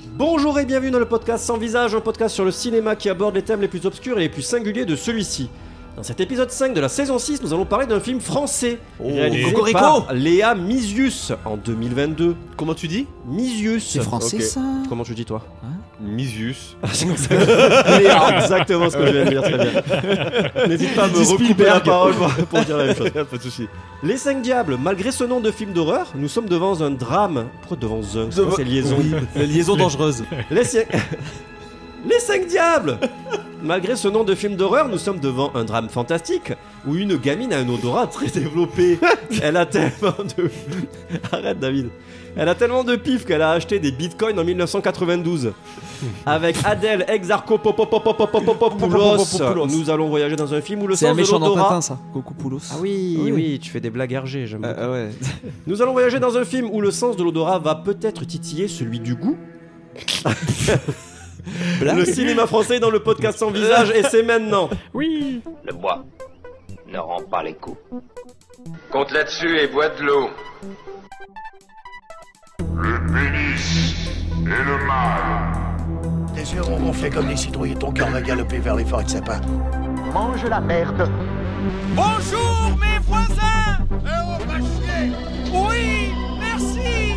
Bonjour et bienvenue dans le podcast Sans Visage, un podcast sur le cinéma qui aborde les thèmes les plus obscurs et les plus singuliers de celui-ci. Dans cet épisode 5 de la saison 6, nous allons parler d'un film français réalisé par Léa Mysius en 2022. Comment tu dis? Mysius. C'est français ça? Comment tu dis toi? Mysius. Léa, exactement ce que je viens de dire, très bien. N'hésite pas à me recouper la parole pour dire la même chose. Pas de soucis. Les 5 Diables, malgré ce nom de film d'horreur, nous sommes devant un drame. Pourquoi devant un? C'est quoi ces liaisons? La liaison dangereuse. Les 5 Diables. Malgré ce nom de film d'horreur, nous sommes devant un drame fantastique où une gamine a un odorat très développé. Elle a tellement de... Arrête David. Elle a tellement de pif qu'elle a acheté des bitcoins en 1992. Avec Adèle Exarchopoulos, nous allons voyager dans un film où le C'est un sens de méchant dans l'odorat... Tintin ça, Cocopoulos. Ah oui, tu fais des blagues RG, j'aime beaucoup. Ouais. Nous allons voyager dans un film où le sens de l'odorat va peut-être titiller celui du goût. Le cinéma français dans le podcast Sans Visage et c'est maintenant. Oui. Le bois ne rend pas les coups. Compte là-dessus et bois de l'eau. Le pénis et le mal. Tes yeux vont gonfler comme des citrouilles et ton cœur va galoper vers les forêts de sapin. Mange la merde. Bonjour mes voisins. On va chier. Oui, merci.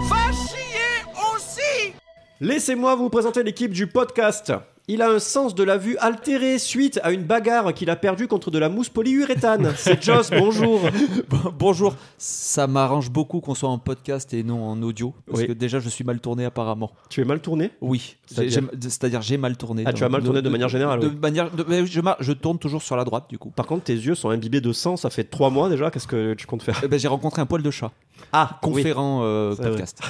Va chier aussi. Laissez-moi vous présenter l'équipe du podcast. Il a un sens de la vue altéré suite à une bagarre qu'il a perdue contre de la mousse polyuréthane. C'est Joss, bonjour. Bonjour, ça m'arrange beaucoup qu'on soit en podcast et non en audio. Parce que déjà je suis mal tourné apparemment. Tu es mal tourné? Oui, c'est-à-dire j'ai mal tourné. Ah, tu as mal tourné de manière générale? Je tourne toujours sur la droite du coup. Par contre, tes yeux sont imbibés de sang, ça fait 3 mois déjà, qu'est-ce que tu comptes faire? J'ai rencontré un poil de chat. Ah, conférent podcast.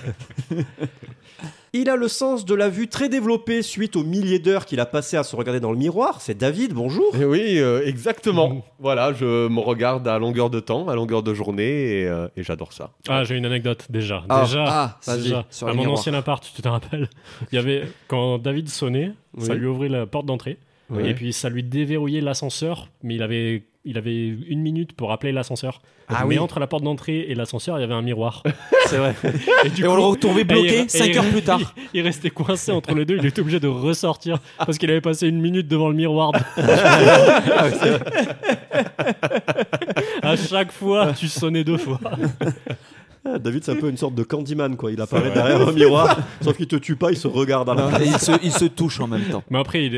Il a le sens de la vue très développé suite aux milliers d'heures qu'il a passé à se regarder dans le miroir. C'est David, bonjour. Et oui, exactement. Voilà, je me regarde à longueur de temps, à longueur de journée, et j'adore ça. Ah, j'ai une anecdote déjà. Déjà, à mon ancien appart, tu te rappelles, il y avait quand David sonnait, ça lui ouvrait la porte d'entrée, et puis ça lui déverrouillait l'ascenseur, mais il avait 1 minute pour appeler l'ascenseur. Mais entre la porte d'entrée et l'ascenseur, il y avait un miroir. C'est vrai. Et on le retrouvait bloqué 5 heures plus tard. Il restait coincé entre les deux. Il était obligé de ressortir parce qu'il avait passé 1 minute devant le miroir. À chaque fois, tu sonnais 2 fois. David, c'est un peu une sorte de Candyman, quoi. Il apparaît derrière un miroir, sauf qu'il te tue pas, il se regarde à la face. Il se touche en même temps. Mais après,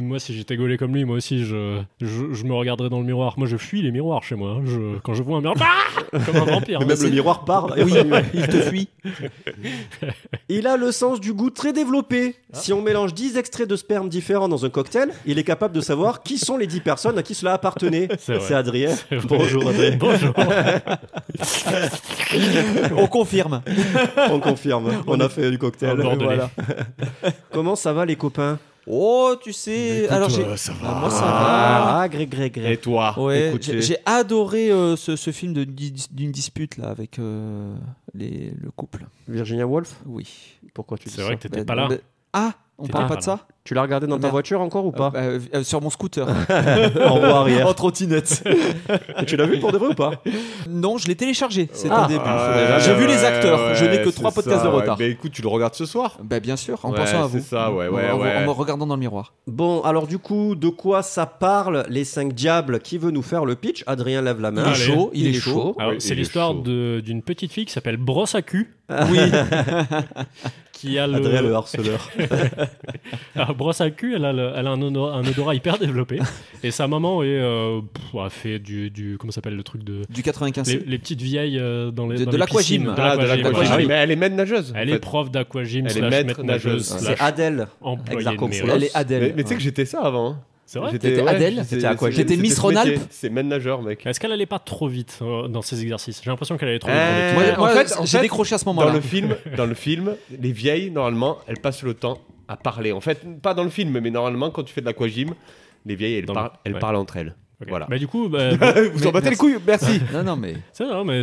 moi, si j'étais gaulé comme lui, moi aussi, je me regarderais dans le miroir. Moi, je fuis les miroirs chez moi. Quand je vois un miroir, comme un vampire. Mais même le miroir part. Oui, il te fuit. Il a le sens du goût très développé. Si on mélange 10 extraits de sperme différents dans un cocktail, il est capable de savoir qui sont les 10 personnes à qui cela appartenait. C'est Adrien. Bonjour Adrien. Bonjour. On confirme. On a fait du cocktail. Voilà. Comment ça va les copains? Oh, tu sais. Écoute, alors ça va. moi ça va. Ah, gré. Et toi? Ouais, écoute, j'ai adoré ce film d'une dispute là avec le couple. Virginia Woolf? Oui. Pourquoi tu dis ça? C'est vrai que t'étais pas là. On parle pas de ça? Tu l'as regardé dans ta voiture encore ou pas? Sur mon scooter. En roue arrière. En trottinette. Et tu l'as vu pour de vrai ou pas? Non, je l'ai téléchargé. C'est un début. J'ai vu les acteurs. Je n'ai que 3 podcasts de retard. Mais écoute, tu le regardes ce soir? Bien sûr, en pensant à vous. C'est ça, ouais. En me regardant dans le miroir. Bon, alors du coup, de quoi ça parle, les 5 Diables? Qui veut nous faire le pitch? Adrien lève la main. Il est chaud. Alors, c'est l'histoire d'une petite fille qui s'appelle Brosse à cul. Oui. Qui a Adrien le harceleur. Alors, Brosse à cul, elle a un odorat hyper développé. Et sa maman a fait du comment s'appelle le truc de... Du 95. Les petites vieilles dans les de l'aquagym. Ah oui, mais elle est maître nageuse. Elle est prof d'aquagym / maître nageuse. C'est Adèle. Elle est Adèle. Mais tu sais que j'étais ça avant, hein. C'est vrai? T'étais Adèle? J'étais Miss Rhône-Alpes? C'est maître nageur, mec. Est-ce qu'elle allait pas trop vite dans ses exercices? J'ai l'impression qu'elle allait trop vite. Moi, j'ai décroché à ce moment-là. Dans le film, les vieilles, normalement, elles passent le temps à parler. En fait, pas dans le film, mais normalement, quand tu fais de l'aquagym, les vieilles, elles parlent entre elles. Ok. Voilà. Bah, du coup, Vous en battez les couilles, merci. Non, mais c'est non, mais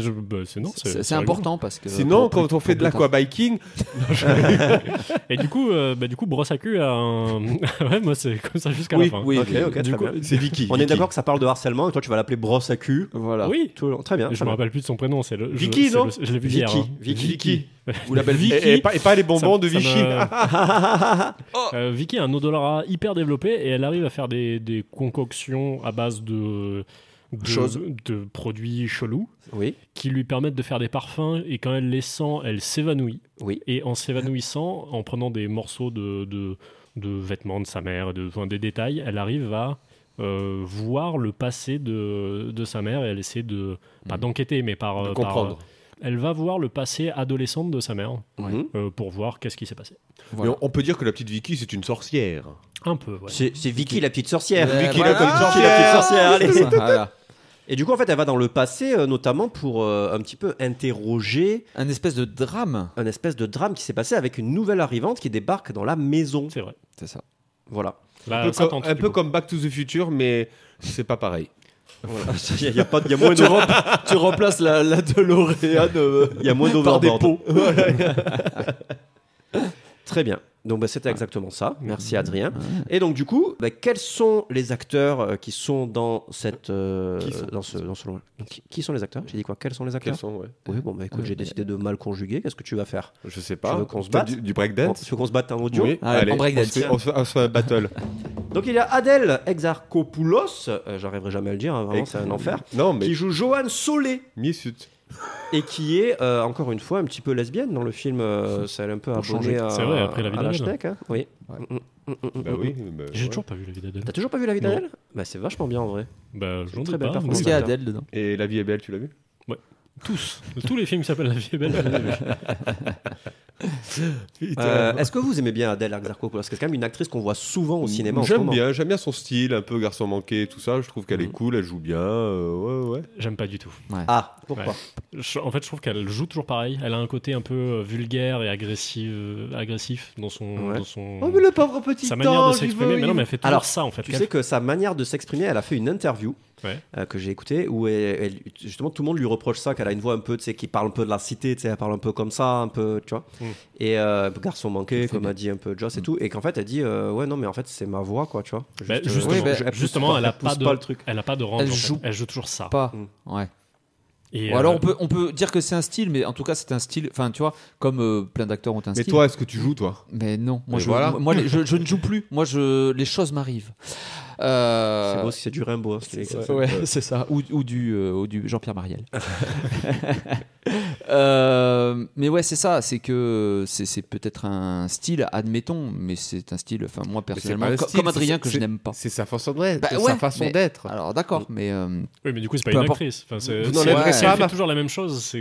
c'est important parce que. Sinon, pour- quand on fait de l'aquabiking, Et du coup, brosse à cul a un. Ouais, moi c'est comme ça jusqu'à Oui, la fin. oui, Ok, oui. ok, Du très coup, bien. c'est Vicky. On est d'accord que ça parle de harcèlement et toi tu vas l'appeler brosse à cul. Voilà. Oui. Tout le long. Très bien. Je très me bien. rappelle plus de son prénom, c'est le. Vicky, c'est non le- Je l'ai vu hier. Vicky. hein. Vicky. Vous l'appelez Vicky. Et pas les bonbons de Ça me- Vichy. Vicky a un odorat hyper développé et elle arrive à faire des concoctions à base de produits chelous Oui. qui lui permettent de faire des parfums et quand elle les sent, elle s'évanouit. Oui. Et en s'évanouissant, en prenant des morceaux de vêtements de sa mère, des détails, elle arrive à voir le passé de sa mère et elle essaie pas d'enquêter, mais De comprendre. elle va voir le passé adolescente de sa mère Mhm. pour voir qu'est-ce qui s'est passé. Voilà. Mais on peut dire que la petite Vicky, c'est une sorcière. Un peu, ouais. C'est Vicky la petite sorcière. Ouais, Vicky voilà. la petite sorcière. Allez. C'est ça, voilà. Et du coup, en fait, elle va dans le passé, notamment pour un petit peu interroger Un espèce de drame. un espèce de drame qui s'est passé avec une nouvelle arrivante qui débarque dans la maison. C'est vrai. C'est ça. Voilà. Là, Un peu, ça comme, tente, un du peu coup. comme Back to the Future, mais c'est pas pareil. Il y a moins de, Tu remplaces la DeLorean il y a moins par des d'overboard. pots. Très bien. Donc c'était exactement ça. Merci Adrien. Et donc du coup, quels sont les acteurs qui sont dans cette dans ce qui sont les acteurs? J'ai dit quoi? Quels sont les acteurs? Quels sont, ouais. Oui, bon écoute, j'ai décidé de mal conjuguer. Qu'est-ce que tu vas faire? Je sais Tu pas. veux qu'on se Toi, batte du breakdance? Tu veux qu'on se batte en audio? Oui. Allez, Allez, en breakdance. on se fait un battle. Donc il y a Adèle Exarchopoulos, j'arriverai jamais à le dire, hein, vraiment c'est un enfer, Non, mais qui joue Joanne Solé Missut. et qui est encore une fois un petit peu lesbienne dans le film. C'est un peu abonné changer. à, C'est vrai, après La vie à d'Adèle. l'hashtag, hein. Oui. Bah oui. bah, J'ai ouais. toujours pas vu la vie d'Adèle. T'as toujours pas vu La vie Non. d'Adèle? Bah c'est vachement bien en vrai. Bah, j'en très doute belle pas. performance. Est-ce oui. qu'il y a Adèle dedans? Et La vie est belle, tu l'as vu? Tous. Tous les films qui s'appellent La vie est belle. je les ai vus. Est-ce que vous aimez bien Adèle Exarchopoulos? Parce que c'est quand même une actrice qu'on voit souvent au cinéma en ce moment. J'aime bien son style, un peu garçon manqué, tout ça. Je trouve qu'elle est cool, elle joue bien. Ouais. J'aime pas du tout. Ah, pourquoi? Ouais. En fait, je trouve qu'elle joue toujours pareil. Elle a un côté un peu vulgaire et agressif dans son, Ouais. dans son Oh, mais le pauvre petit sa manière de ange, s'exprimer. Mais non, mais elle fait toujours Alors, ça en fait. Tu sais que sa manière de s'exprimer, elle a fait une interview Ouais. que j'ai écoutée où justement tout le monde lui reproche ça, qu'elle a une voix un peu, tu sais, qui parle un peu de la cité, tu sais, elle parle un peu comme ça, un peu, tu vois. Et garçon manqué, comme a dit un peu Joss et tout, et qu'en fait elle dit ouais non mais en fait c'est ma voix quoi, tu vois. Bah, Juste, justement, oui, bah, justement, elle a pousse pas de le truc. elle a pas de range. Elle en fait. joue Elle joue toujours ça. Pas. Ouais. Et Ou alors on peut dire que c'est un style, mais en tout cas c'est un style. Enfin, tu vois, comme plein d'acteurs ont un Mais style. toi, est-ce que tu joues, toi? Mais non, moi, Mais voilà. je ne joue plus. Moi, les choses m'arrivent. C'est beau si c'est du Rimbaud. Hein, ce qu'il écrit. Ouais, c'est ça. Ou du Jean-Pierre Mariel. Mais ouais, c'est ça. C'est que c'est peut-être un style, admettons, mais c'est un style. Enfin, moi personnellement, pas un style, comme Adrien, que je c'est- n'aime pas. C'est sa façon d'être. Bah sa ouais, façon mais- d'être. Alors d'accord, mais oui, mais du coup c'est pas Peu une importe. actrice. Enfin, Vous si n'enlèverez elle pas fait ma- toujours la même chose,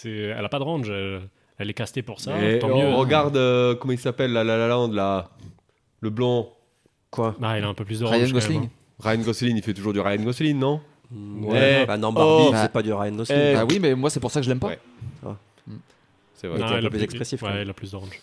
elle a pas de range. Elle est castée pour ça. Et Tant on mieux. regarde, comment il s'appelle, La La Land, là. Le blond. Quoi? Ah, elle a un peu plus de range. Ryan quand même, Gosling. hein. Ryan Gosling, il fait toujours du Ryan Gosling, non? Ouais. Bah non, Barbie, Oh. c'est pas du Ryan Gosling. Eh. bah oui, mais moi c'est pour ça que je l'aime pas. Ouais. C'est Ouais, vrai. t'es Non, un elle peu a plus expressif, quand Ouais, même. elle a plus de range.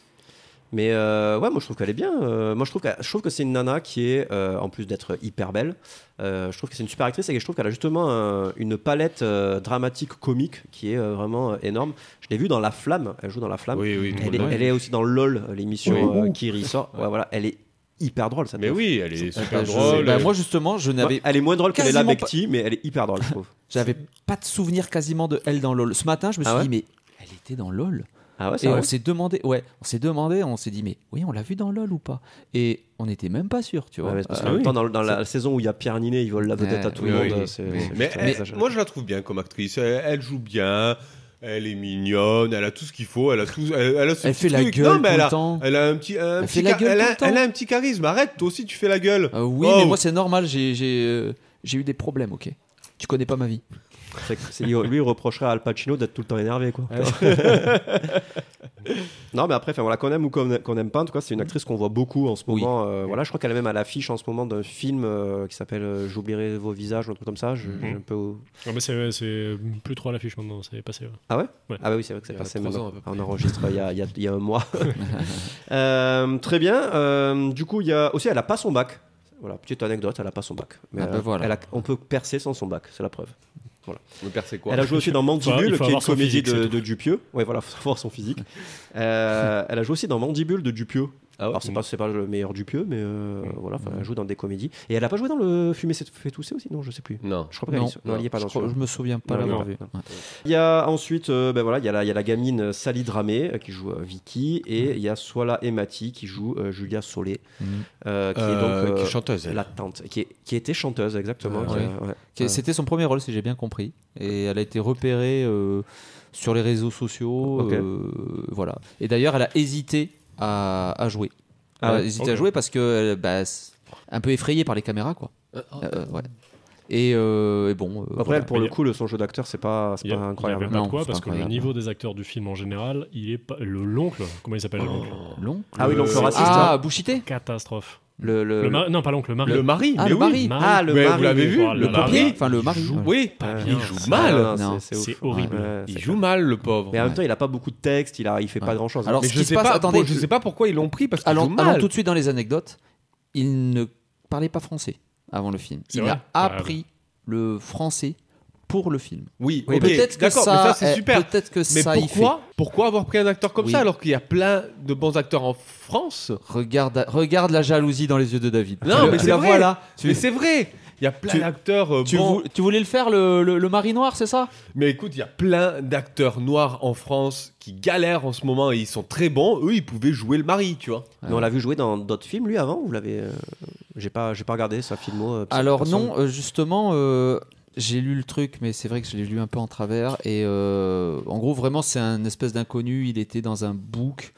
Mais ouais, moi je trouve qu'elle est bien. Moi je trouve que c'est une nana qui est, en plus d'être hyper belle, je trouve que c'est une super actrice et que je trouve qu'elle a justement une palette dramatique comique qui est vraiment énorme. Je l'ai vue dans La Flamme, elle joue dans La Flamme. Oui, tout le Elle monde. est aussi dans LOL, l'émission Oui. qui ressort. Ouais, voilà, elle est hyper drôle cette Mais meuf. oui, elle est super Bah, drôle. bah, moi justement, je n'avais Elle est moins drôle que Léla quasiment Becti, mais elle est hyper drôle, je trouve. j'avais pas de souvenir quasiment de elle dans LOL. Ce matin, je me suis Ah ouais dit mais elle était dans LOL. Ah ouais, c'est Et vrai. on s'est demandé, on s'est dit mais oui, on l'a vu dans LOL ou pas? Et on n'était même pas sûr, tu vois. Ouais, parce qu'en même temps, dans la saison où il y a Pierre Ninet, il vole la vedette à tout le oui, monde. oui. c'est Mais putain, elle- exagéré. moi, je la trouve bien comme actrice. Elle joue bien. Elle est mignonne, elle a tout ce qu'il faut, elle a tout, elle a ce Elle petit fait la truc. gueule Non, mais tout elle le a, temps. elle a un petit, fait la gueule tout le temps. elle a un petit charisme. Arrête, toi aussi tu fais la gueule. Oui, Oh. mais moi c'est normal, j'ai eu des problèmes, ok. Tu connais pas ma vie. Lui, il reprocherait à Al Pacino d'être tout le temps énervé, quoi. Non, mais après, enfin, voilà, qu'on aime ou qu'on n'aime pas, en tout cas, c'est une actrice qu'on voit beaucoup en ce Oui. moment. Voilà, je crois qu'elle est même à l'affiche en ce moment d'un film qui s'appelle J'oublierai vos visages ou un truc comme ça. J'ai un peu. Ah, mais c'est plus trop à l'affiche maintenant, c'est passé. Ouais. Ah ouais, Ouais. Ah bah oui, c'est vrai que c'est Il y a passé 3 maintenant. ans, à peu près. On enregistre il y a un mois. Très bien. Du coup, il y a aussi, elle a pas son bac. Voilà, petite anecdote, elle a pas son bac. Mais voilà. on peut percer sans son bac, c'est la preuve. Voilà. On percer quoi? Elle a joué aussi dans Mandibule, Il faut qui est une avoir son comédie physique, de Dupieux. Ouais, voilà, faut savoir son physique. Elle a joué aussi dans Mandibule de Dupieux. Ah ouais. Alors c'est pas le meilleur Dupieux, mais voilà, elle joue dans des comédies. Et elle a pas joué dans le Fumer fait tousser aussi? Non, je sais plus. Non. Je crois pas qu'elle y est pas dans celui-là. Je me souviens pas l'avoir vu. Ouais. Il y a ensuite, il y a la gamine Sally Dramé qui joue Vicky, et il y a Swala Emati qui joue Julia Solé, qui est donc qui est chanteuse, la tante, qui était chanteuse exactement. C'était son premier rôle, si j'ai bien compris, et elle a été repérée sur les réseaux sociaux, voilà. Et d'ailleurs, elle a hésité à jouer. Elle a hésité à jouer parce que un peu effrayée par les caméras, quoi. Ouais. Et bon. Après, pour le coup, son jeu d'acteur, c'est pas incroyable. Il y avait pas de quoi, parce que le niveau des acteurs du film en général, il est pas. L'oncle, comment il s'appelle l'oncle? Ah oui, l'oncle raciste. Ah, Bouchité. Catastrophe. Non, pas l'oncle, le mari. Le mari. Ah, le mari. Ah, le mais mari. vous l'avez vu? Le mari. Enfin, le mari. Oui, il joue mal. C'est horrible. Il joue mal, le pauvre. Mais en même temps, il a pas beaucoup de texte, il fait pas grand chose. Alors, mais ce qui se passe, je sais pas pourquoi ils l'ont pris, parce qu'il joue allons mal. tout de suite dans les anecdotes. Il ne parlait pas français avant le film. C'est Il vrai a appris le français pour le film. Oui, Oui, ok, peut-être que d'accord, ça, mais ça c'est super. Peut-être que Mais ça y fait. pourquoi avoir pris un acteur comme ça alors qu'il y a plein de bons acteurs en France? Regarde la jalousie dans les yeux de David. Non, mais c'est vrai. Voilà. Mais c'est vrai. Il y a plein d'acteurs bons. Tu voulais le faire, le mari noir, c'est ça? Mais écoute, il y a plein d'acteurs noirs en France qui galèrent en ce moment et ils sont très bons. Eux, ils pouvaient jouer le mari, tu vois. Mais on l'a vu jouer dans d'autres films, lui, avant? Vous l'avez J'ai pas regardé sa filmo. Alors non, justement, j'ai lu le truc, mais c'est vrai que je l'ai lu un peu en travers. Et en gros, vraiment, c'est un espèce d'inconnu. Il était dans un book.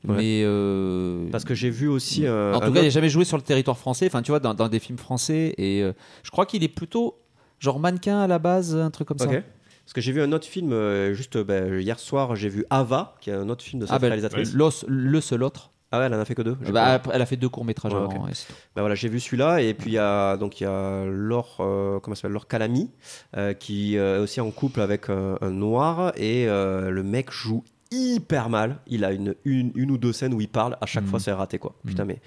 Ouais. Mais parce que j'ai vu aussi en tout cas il n'a jamais joué sur le territoire français, enfin tu vois, dans des films français, et je crois qu'il est plutôt genre mannequin à la base, un truc comme ça. Parce que j'ai vu un autre film hier soir, j'ai vu Ava, qui est un autre film de cette réalisatrice. Le seul autre. Ah ouais, elle en a fait que 2. Elle a fait 2 courts-métrages avant. Okay. Voilà, j'ai vu celui-là, et puis il y a Laure, comment s'appelle, Laure Calamy, qui est aussi en couple avec un noir, et le mec joue hyper mal. Il a une ou deux scènes où il parle, à chaque fois c'est raté, quoi. Putain, mais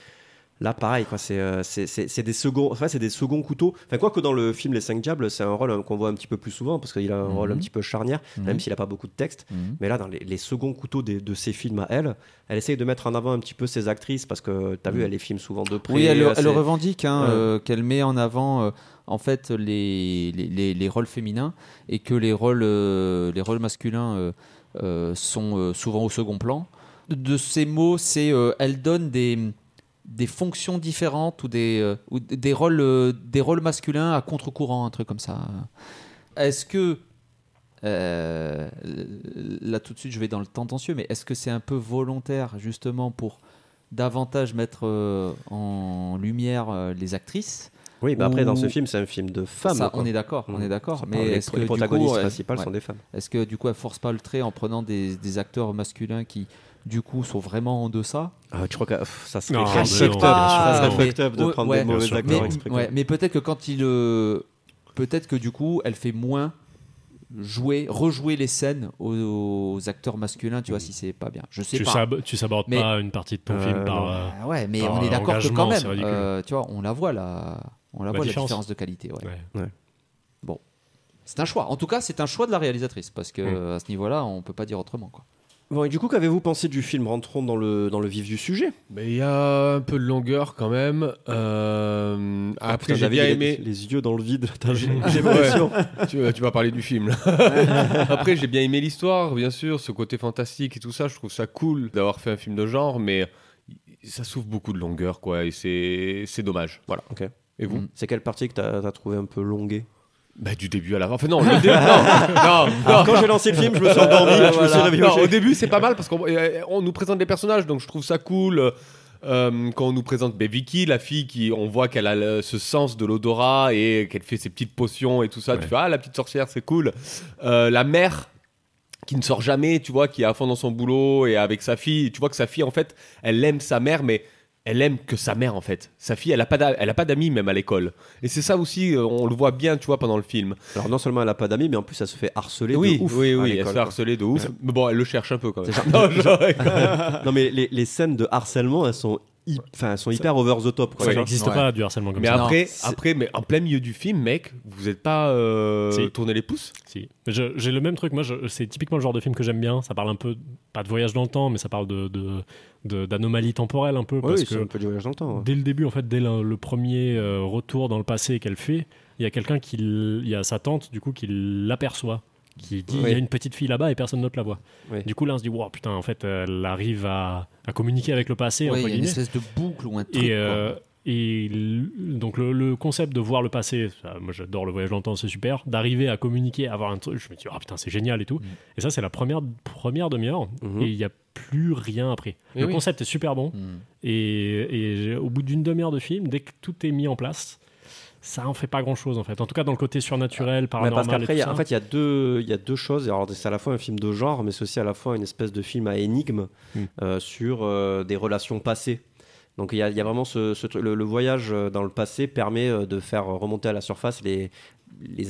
là pareil, quoi, c'est des seconds couteaux. Enfin, quoi que dans le film Les 5 Diables, c'est un rôle qu'on voit un petit peu plus souvent, parce qu'il a un rôle un petit peu charnière, même s'il a pas beaucoup de texte. Mais là, dans les seconds couteaux de ses films à elle essaye de mettre en avant un petit peu ses actrices, parce que t'as vu, elle les filme souvent de près. Oui, elle le revendique, qu'elle met en avant en fait les rôles féminins, et que les rôles masculins sont souvent au second plan. De ces mots, c'est elle donne des fonctions différentes, ou des rôles masculins à contre-courant, un truc comme ça. Est-ce que là tout de suite je vais dans le tendancieux, mais est-ce que c'est un peu volontaire justement pour davantage mettre en lumière les actrices? Oui, mais après dans ce film, c'est un film de femmes. Ça, on est d'accord, mais est-ce que les protagonistes principales sont des femmes? Est-ce que du coup elle force pas le trait en prenant des acteurs masculins qui du coup sont vraiment en deçà? Tu crois que ça serait fucked up de prendre des mauvais acteurs exprès? Mais peut-être que peut-être que du coup elle fait moins rejouer les scènes aux acteurs masculins, tu vois, si c'est pas bien. Je sais pas. Tu sabordes pas une partie de ton film par. Ouais, mais on est d'accord que quand même, tu vois, on la voit la différence de qualité. Ouais. Bon, c'est un choix. En tout cas, c'est un choix de la réalisatrice, parce que à ce niveau-là, on peut pas dire autrement, quoi. Bon, et du coup, qu'avez-vous pensé du film? Rentrons dans le vif du sujet. Mais il y a un peu de longueur quand même. Après, j'ai bien aimé. Les yeux dans le vide, j'ai l'impression. Tu vas parler du film. Après, j'ai bien aimé l'histoire, bien sûr, ce côté fantastique et tout ça. Je trouve ça cool d'avoir fait un film de genre, mais ça souffre beaucoup de longueur, quoi, et c'est dommage. Voilà. Ok. Et vous? C'est quelle partie que t'as trouvé un peu longuée? Du début à la fin. Enfin, non, le début. Non. Quand j'ai lancé le film, je me suis endormi. Je me suis réveillé. Non, au début, c'est pas mal parce qu'on nous présente les personnages, donc je trouve ça cool. Quand on nous présente Vicky, la fille, on voit qu'elle a ce sens de l'odorat et qu'elle fait ses petites potions et tout ça. Ouais. Tu fais, la petite sorcière, c'est cool. La mère qui ne sort jamais, tu vois, qui est à fond dans son boulot et avec sa fille. Tu vois que sa fille, en fait, elle aime sa mère, mais elle aime que sa mère, en fait. Sa fille, elle a pas d'amis, même à l'école. Et c'est ça aussi, on le voit bien, tu vois, pendant le film. Alors non seulement elle a pas d'amis, mais en plus elle se fait harceler de ouf. Oui, elle se fait harceler de ouf. Mais bon, elle le cherche un peu quand même. Non, mais les scènes de harcèlement, elles sont sont hyper over the top. Quoi. Ça n'existe pas du harcèlement comme mais ça. Mais en plein milieu du film, mec, vous êtes pas tourné les pouces? Si. J'ai le même truc. Moi, c'est typiquement le genre de film que j'aime bien. Ça parle un peu, pas de voyage dans le temps, mais ça parle d'anomalie temporelle un peu. Parce que c'est un peu du voyage dans le temps. Ouais. Dès le début, en fait, dès le premier retour dans le passé qu'elle fait, il y a quelqu'un il y a sa tante, du coup, qui l'aperçoit. Qui dit il y a une petite fille là-bas et personne d'autre la voit. Oui. Du coup là on se dit wow, putain en fait elle arrive à communiquer avec le passé. Oui, il y a une espèce de boucle ou un truc. Et donc le concept de voir le passé, moi j'adore le voyage dans le temps, c'est super. D'arriver à communiquer, à avoir un truc, je me dis oh putain c'est génial et tout. Et ça c'est la première demi-heure et il n'y a plus rien après. Le concept est super bon et au bout d'une demi-heure de film, dès que tout est mis en place, ça en fait pas grand chose en fait. En tout cas dans le côté surnaturel, paranormal. Parce qu'après, en fait, il y a deux choses. Alors, c'est à la fois un film de genre, mais c'est aussi à la fois une espèce de film à énigme sur des relations passées. Donc il y a vraiment ce truc. Le voyage dans le passé permet de faire remonter à la surface les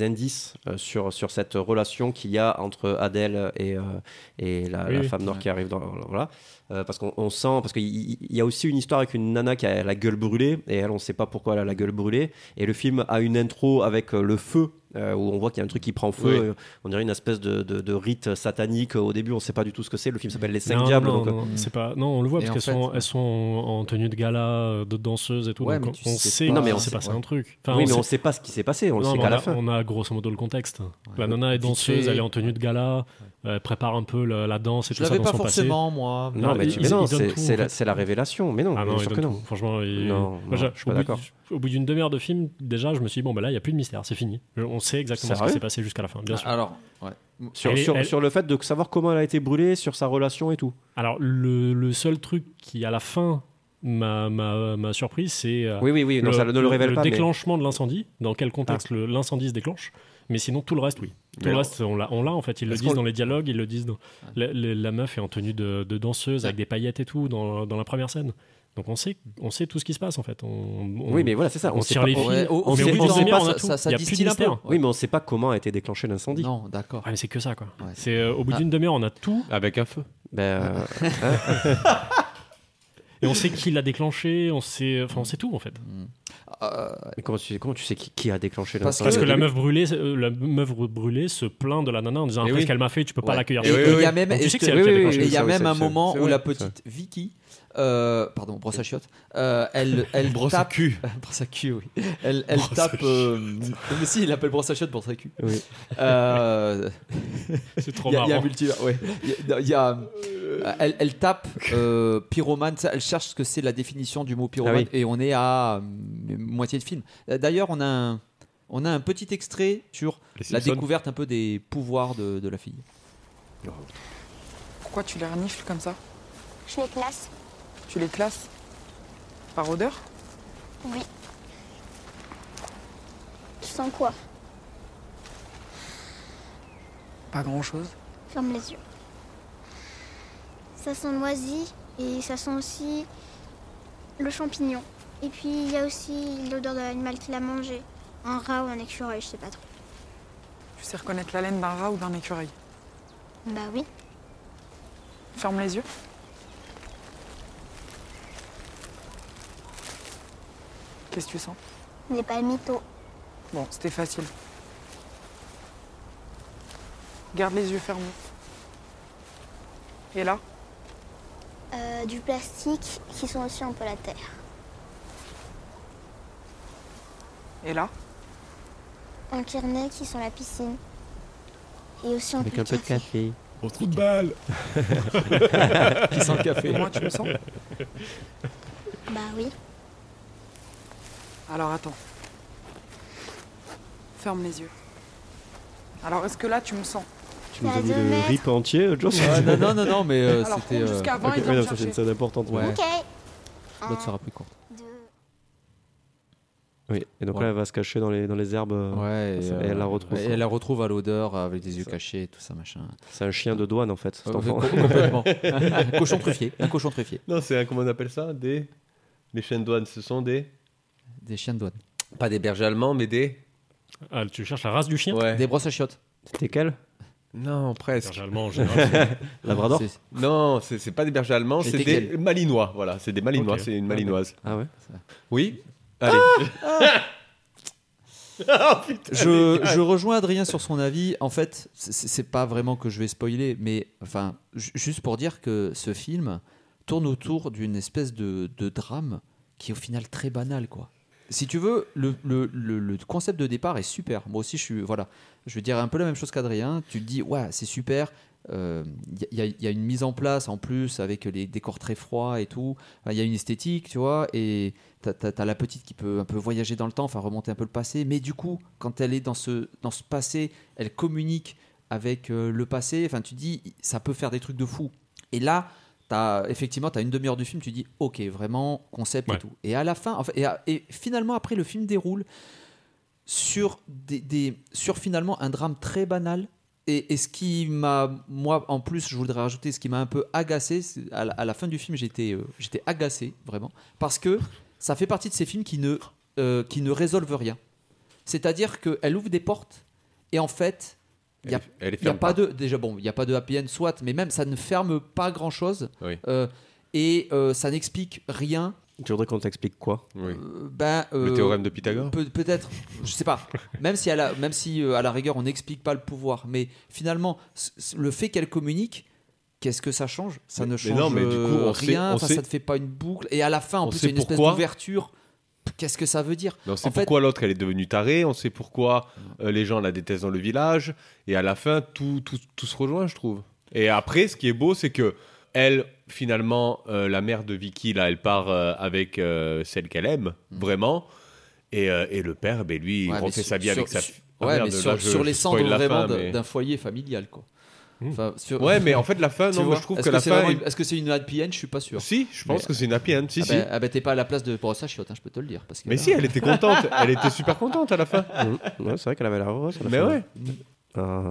indices sur cette relation qu'il y a entre Adèle et la femme noire qui arrive dans voilà. Parce qu'on sent, parce qu'il y a aussi une histoire avec une nana qui a la gueule brûlée et elle on sait pas pourquoi elle a la gueule brûlée et le film a une intro avec le feu où on voit qu'il y a un truc qui prend feu, on dirait une espèce de rite satanique. Au début on sait pas du tout ce que c'est. Le film s'appelle Les 5 Diables. C'est pas, non on le voit parce qu'elles sont en tenue de gala, de danseuses et tout, donc on sait on s'est passé un truc. Enfin, mais on sait pas ce qui s'est passé, on le sait qu'à la fin. On a grosso modo le contexte. La nana est danseuse, elle est en tenue de gala, elle prépare un peu la danse et tout ça dans son passé. Je l'avais pas forcément moi. Non mais c'est la révélation. Mais non, bien sûr que non. Franchement, je suis pas d'accord. Au bout d'une demi-heure de film, déjà, je me suis dit, bon, bah là, il n'y a plus de mystère, c'est fini. On sait exactement ce qui s'est passé jusqu'à la fin, bien sûr. Alors, sur le fait de savoir comment elle a été brûlée, sur sa relation et tout. Alors, le seul truc qui, à la fin, m'a surpris, c'est ça ne le révèle pas, déclenchement de l'incendie, dans quel contexte l'incendie se déclenche. Mais sinon, tout le reste, oui. Tout le reste, on l'a en fait. Ils le disent dans les dialogues, ils le disent dans... La meuf est en tenue de danseuse, avec des paillettes et tout, dans la première scène. Donc on sait tout ce qui se passe en fait. Oui, mais voilà, c'est ça. On tire les fils. On sait pas. Ça distille un peu. Oui, mais on sait pas comment a été déclenché l'incendie. Non, d'accord. Mais c'est que ça quoi. Ouais. C'est au bout d'une demi-heure, on a tout avec un feu. Et on sait qui l'a déclenché. On sait tout en fait. Mais comment tu sais qui a déclenché l'incendie? Parce que la meuf brûlée se plaint de la nana en disant après ce qu'elle m'a fait, tu peux pas l'accueillir. Et il y a même, tu sais que c'est elle qui a déclenché. Et il y a même un moment où la petite Vicky, pardon, brosse à chiottes, elle brosse tape. à cul. Brosse à cul, oui. Elle tape. Mais si, il appelle brosse à chiottes, brosse à cul. Oui. C'est trop marrant. Il y a multivers, ouais. Elle tape pyromane, elle cherche ce que c'est la définition du mot pyromane, et on est à moitié de film. D'ailleurs, on a un petit extrait sur la découverte un peu des pouvoirs de la fille. Pourquoi tu les renifles comme ça? Je les classe. Tu les classes? Par odeur? Oui. Tu sens quoi? Pas grand-chose. Ferme les yeux. Ça sent noisy et ça sent aussi le champignon. Et puis il y a aussi l'odeur de l'animal qui l'a mangé. Un rat ou un écureuil, je sais pas trop. Tu sais reconnaître la laine d'un rat ou d'un écureuil? Bah oui. Ferme les yeux. Qu'est-ce que tu sens? Des palmitos. Bon, c'était facile. Garde les yeux fermés. Et là? Du plastique qui sent aussi un peu la terre. Et là? Un carnet qui sent la piscine. Et aussi un avec peu un peu de café. Au trou de balle. Qui sent le café. Moi, tu le sens? Bah oui. Alors attends. Ferme les yeux. Alors est-ce que là tu me sens? Tu nous as mis le rip entier, Joss? Non, mais alors, c'était. Jusqu'à 20 et viens me chercher. C'est une scène importante. Ouais. Ok. L'autre sera plus courte. Oui, et donc là, elle va se cacher dans les herbes. Ouais, et elle la retrouve. Et elle la retrouve à l'odeur avec des yeux cachés et tout ça, machin. C'est un chien de douane en fait, cet enfant. Complètement. Un cochon truffier. Non, c'est comment on appelle ça? Les chiens de douane, ce sont des chiens de douane. Pas des bergers allemands, mais des. Ah, tu cherches la race du chien? Ouais. Des brosses à chiottes. C'était quel? Non, presque. Berger allemand en général. Labrador. Non, c'est pas des bergers allemands, c'est des malinois. Voilà, c'est des malinois, Ok. c'est une malinoise. Ah ouais. Oui. Allez. Je rejoins Adrien sur son avis. En fait, c'est pas vraiment que je vais spoiler, mais enfin, juste pour dire que ce film tourne autour d'une espèce de drame qui est au final très banal, quoi. Si tu veux, le concept de départ est super. Moi aussi, je veux dire un peu la même chose qu'Adrien. Tu te dis, ouais, c'est super. Il y a une mise en place en plus avec les décors très froids et tout. Il y a une esthétique, tu vois, et t'as la petite qui peut un peu voyager dans le temps, enfin remonter un peu le passé. Mais du coup, quand elle est dans ce passé, elle communique avec le passé. Enfin, tu dis, ça peut faire des trucs de fou. Et là, effectivement, t'as une demi-heure du film, tu dis, ok, vraiment concept et tout. Et à la fin, enfin, et finalement, après, le film déroule sur sur finalement un drame très banal. Et ce qui m'a, moi en plus, je voudrais rajouter, ce qui m'a un peu agacé, à la fin du film, j'étais agacé, vraiment, parce que ça fait partie de ces films qui ne résolvent rien. C'est-à-dire qu'elle ouvre des portes, et en fait, il n'y a pas de... Déjà, bon, il n'y a pas de happy end, soit, mais même, ça ne ferme pas grand-chose, Oui. et ça n'explique rien. Tu voudrais qu'on t'explique quoi? Le théorème de Pythagore. Peut-être, je sais pas. Même si à la rigueur on n'explique pas le pouvoir, mais finalement le fait qu'elle communique, qu'est-ce que ça change? Ça ne change mais du coup, rien. Ça te fait pas une boucle. Et à la fin, en plus, il y a une espèce d'ouverture. Qu'est-ce que ça veut dire? Mais on sait pourquoi l'autre elle est devenue tarée. On sait pourquoi les gens la détestent dans le village. Et à la fin, tout se rejoint, je trouve. Et après, ce qui est beau, c'est que elle, finalement, la mère de Vicky, là, elle part avec celle qu'elle aime, vraiment. Et le père, lui, il refait sa vie avec sa fille. Sur les cendres vraiment d'un foyer familial, quoi. Enfin, Ouais, mais en fait, la fin, non, mais je trouve que la fin. Est-ce que c'est une happy end? Je suis pas sûr. Si, je pense que c'est une happy end. Si. T'es pas à la place de Brossa Chiotte, je peux te le dire. Parce que mais si, elle était contente. Elle était super contente à la fin. Ouais, c'est vrai qu'elle avait l'air heureuse. Mais ouais.